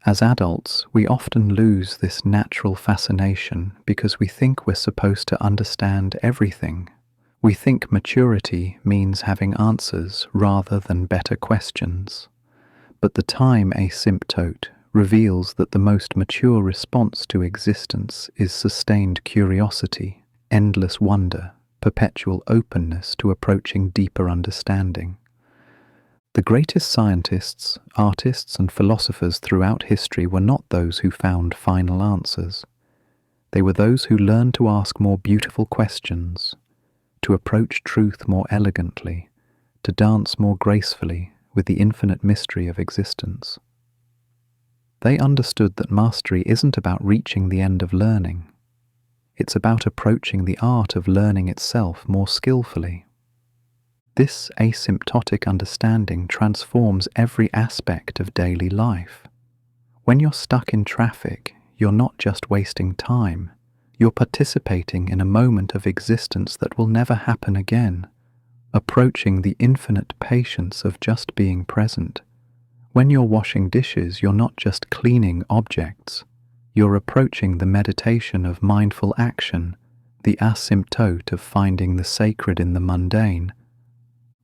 As adults, we often lose this natural fascination because we think we're supposed to understand everything. We think maturity means having answers rather than better questions. But the time asymptote reveals that the most mature response to existence is sustained curiosity, endless wonder, perpetual openness to approaching deeper understanding. The greatest scientists, artists, and philosophers throughout history were not those who found final answers. They were those who learned to ask more beautiful questions, to approach truth more elegantly, to dance more gracefully with the infinite mystery of existence. They understood that mastery isn't about reaching the end of learning. It's about approaching the art of learning itself more skillfully. This asymptotic understanding transforms every aspect of daily life. When you're stuck in traffic, you're not just wasting time, you're participating in a moment of existence that will never happen again, approaching the infinite patience of just being present. When you're washing dishes, you're not just cleaning objects, you're approaching the meditation of mindful action, the asymptote of finding the sacred in the mundane.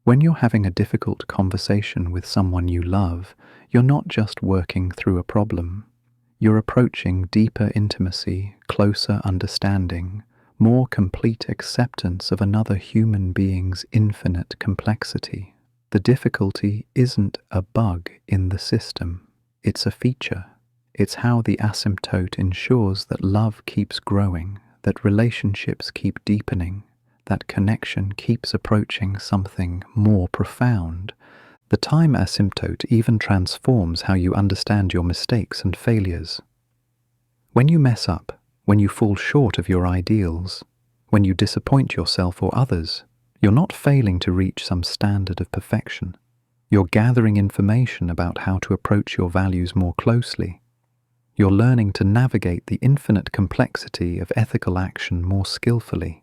When you're having a difficult conversation with someone you love, you're not just working through a problem. You're approaching deeper intimacy, closer understanding, more complete acceptance of another human being's infinite complexity. The difficulty isn't a bug in the system, it's a feature. It's how the asymptote ensures that love keeps growing, that relationships keep deepening, that connection keeps approaching something more profound. The time asymptote even transforms how you understand your mistakes and failures. When you mess up, when you fall short of your ideals, when you disappoint yourself or others, you're not failing to reach some standard of perfection. You're gathering information about how to approach your values more closely. You're learning to navigate the infinite complexity of ethical action more skillfully.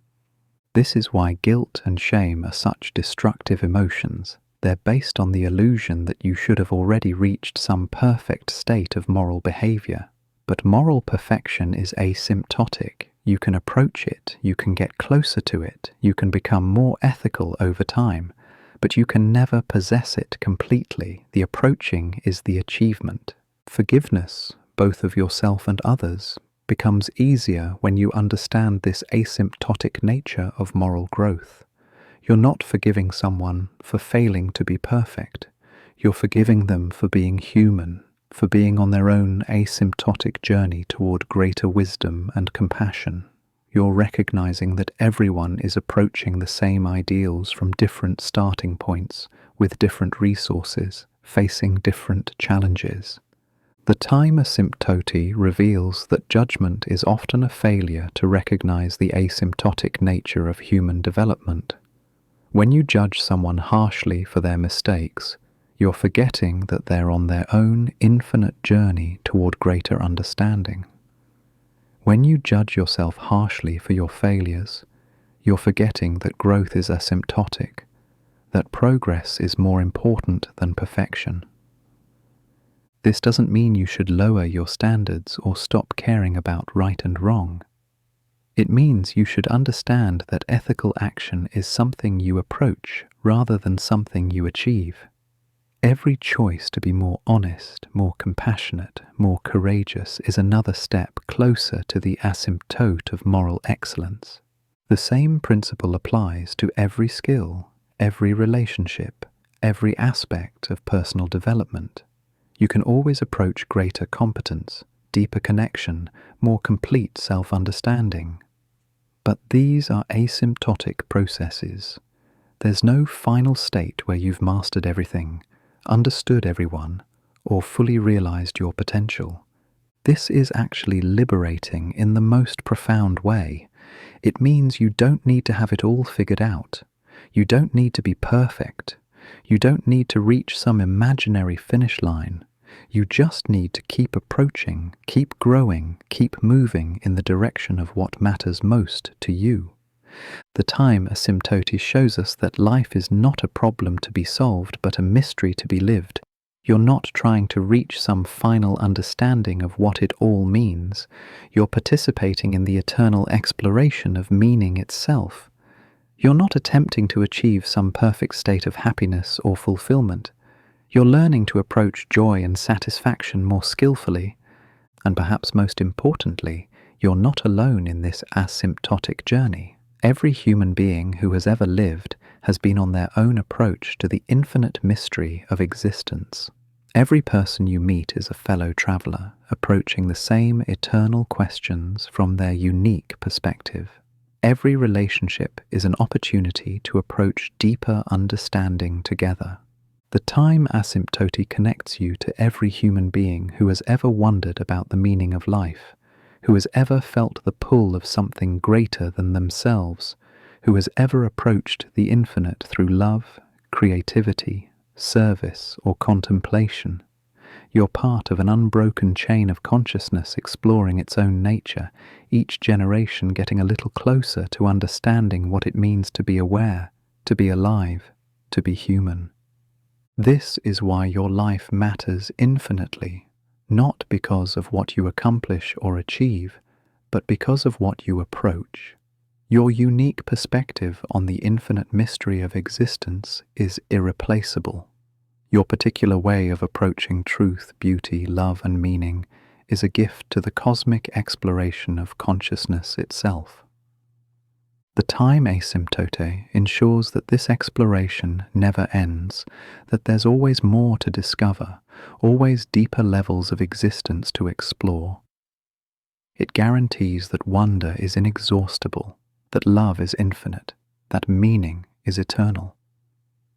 This is why guilt and shame are such destructive emotions. They're based on the illusion that you should have already reached some perfect state of moral behavior. But moral perfection is asymptotic. You can approach it, you can get closer to it, you can become more ethical over time, but you can never possess it completely. The approaching is the achievement. Forgiveness, both of yourself and others, becomes easier when you understand this asymptotic nature of moral growth. You're not forgiving someone for failing to be perfect. You're forgiving them for being human, for being on their own asymptotic journey toward greater wisdom and compassion. You're recognizing that everyone is approaching the same ideals from different starting points, with different resources, facing different challenges. The time asymptote reveals that judgment is often a failure to recognize the asymptotic nature of human development. When you judge someone harshly for their mistakes, you're forgetting that they're on their own infinite journey toward greater understanding. When you judge yourself harshly for your failures, you're forgetting that growth is asymptotic, that progress is more important than perfection. This doesn't mean you should lower your standards or stop caring about right and wrong. It means you should understand that ethical action is something you approach rather than something you achieve. Every choice to be more honest, more compassionate, more courageous is another step closer to the asymptote of moral excellence. The same principle applies to every skill, every relationship, every aspect of personal development. You can always approach greater competence, deeper connection, more complete self-understanding. But these are asymptotic processes. There's no final state where you've mastered everything, understood everyone, or fully realized your potential. This is actually liberating in the most profound way. It means you don't need to have it all figured out. You don't need to be perfect. You don't need to reach some imaginary finish line. You just need to keep approaching, keep growing, keep moving in the direction of what matters most to you. The time asymptote shows us that life is not a problem to be solved, but a mystery to be lived. You're not trying to reach some final understanding of what it all means. You're participating in the eternal exploration of meaning itself. You're not attempting to achieve some perfect state of happiness or fulfillment. You're learning to approach joy and satisfaction more skillfully. And perhaps most importantly, you're not alone in this asymptotic journey. Every human being who has ever lived has been on their own approach to the infinite mystery of existence. Every person you meet is a fellow traveler, approaching the same eternal questions from their unique perspective. Every relationship is an opportunity to approach deeper understanding together. The time asymptote connects you to every human being who has ever wondered about the meaning of life, who has ever felt the pull of something greater than themselves, who has ever approached the infinite through love, creativity, service, or contemplation. You're part of an unbroken chain of consciousness exploring its own nature, each generation getting a little closer to understanding what it means to be aware, to be alive, to be human. This is why your life matters infinitely, not because of what you accomplish or achieve, but because of what you approach. Your unique perspective on the infinite mystery of existence is irreplaceable. Your particular way of approaching truth, beauty, love, and meaning is a gift to the cosmic exploration of consciousness itself. The time asymptote ensures that this exploration never ends, that there's always more to discover, always deeper levels of existence to explore. It guarantees that wonder is inexhaustible, that love is infinite, that meaning is eternal.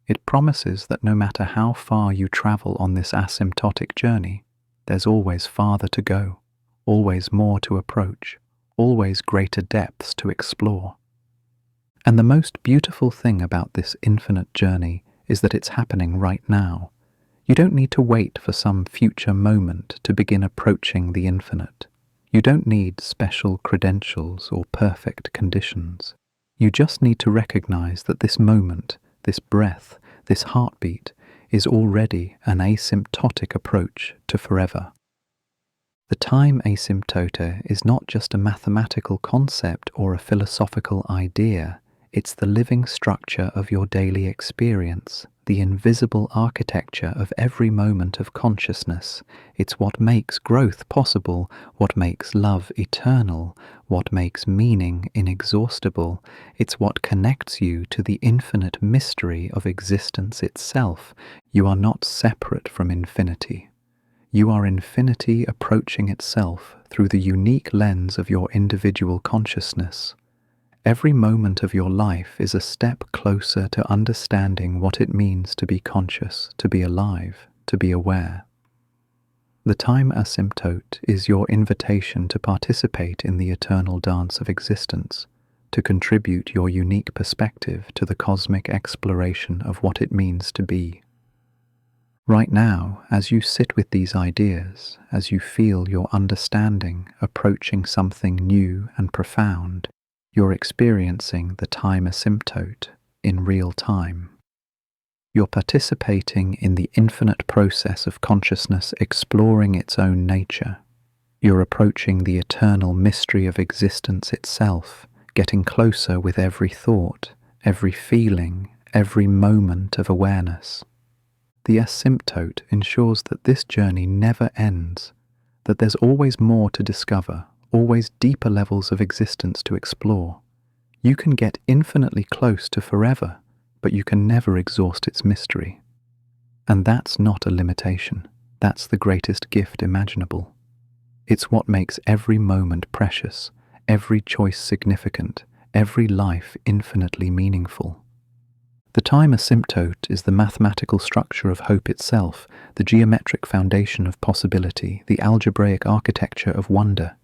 It promises that no matter how far you travel on this asymptotic journey, there's always farther to go, always more to approach, always greater depths to explore. And the most beautiful thing about this infinite journey is that it's happening right now. You don't need to wait for some future moment to begin approaching the infinite. You don't need special credentials or perfect conditions. You just need to recognize that this moment, this breath, this heartbeat is already an asymptotic approach to forever. The time asymptote is not just a mathematical concept or a philosophical idea. It's the living structure of your daily experience, the invisible architecture of every moment of consciousness. It's what makes growth possible, what makes love eternal, what makes meaning inexhaustible. It's what connects you to the infinite mystery of existence itself. You are not separate from infinity. You are infinity approaching itself through the unique lens of your individual consciousness. Every moment of your life is a step closer to understanding what it means to be conscious, to be alive, to be aware. The time asymptote is your invitation to participate in the eternal dance of existence, to contribute your unique perspective to the cosmic exploration of what it means to be. Right now, as you sit with these ideas, as you feel your understanding approaching something new and profound, you're experiencing the time asymptote in real time. You're participating in the infinite process of consciousness exploring its own nature. You're approaching the eternal mystery of existence itself, getting closer with every thought, every feeling, every moment of awareness. The asymptote ensures that this journey never ends, that there's always more to discover, always deeper levels of existence to explore. You can get infinitely close to forever, but you can never exhaust its mystery. And that's not a limitation. That's the greatest gift imaginable. It's what makes every moment precious, every choice significant, every life infinitely meaningful. The time asymptote is the mathematical structure of hope itself, the geometric foundation of possibility, the algebraic architecture of wonder.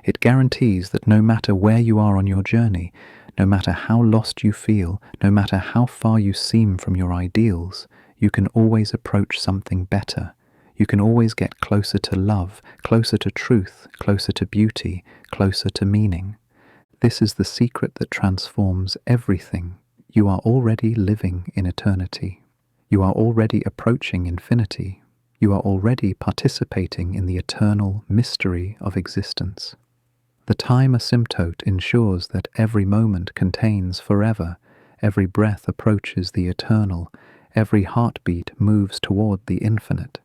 It guarantees that no matter where you are on your journey, no matter how lost you feel, no matter how far you seem from your ideals, you can always approach something better. You can always get closer to love, closer to truth, closer to beauty, closer to meaning. This is the secret that transforms everything. You are already living in eternity. You are already approaching infinity. You are already participating in the eternal mystery of existence. The time asymptote ensures that every moment contains forever, every breath approaches the eternal, every heartbeat moves toward the infinite.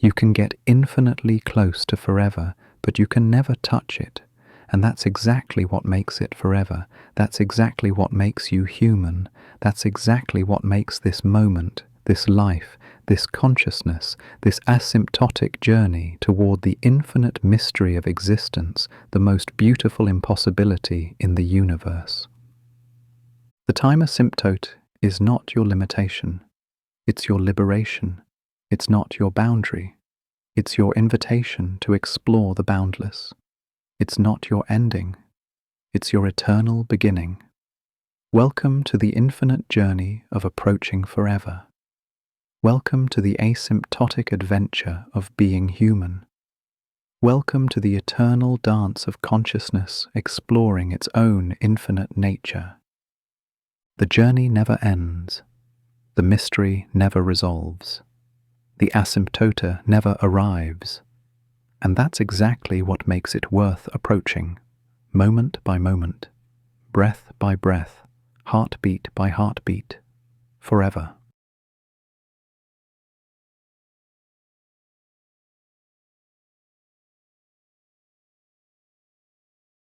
You can get infinitely close to forever, but you can never touch it. And that's exactly what makes it forever. That's exactly what makes you human. That's exactly what makes this moment, this life, this consciousness, this asymptotic journey toward the infinite mystery of existence, the most beautiful impossibility in the universe. The time asymptote is not your limitation. It's your liberation. It's not your boundary. It's your invitation to explore the boundless. It's not your ending. It's your eternal beginning. Welcome to the infinite journey of approaching forever. Welcome to the asymptotic adventure of being human. Welcome to the eternal dance of consciousness exploring its own infinite nature. The journey never ends. The mystery never resolves. The asymptote never arrives. And that's exactly what makes it worth approaching, moment by moment, breath by breath, heartbeat by heartbeat, forever.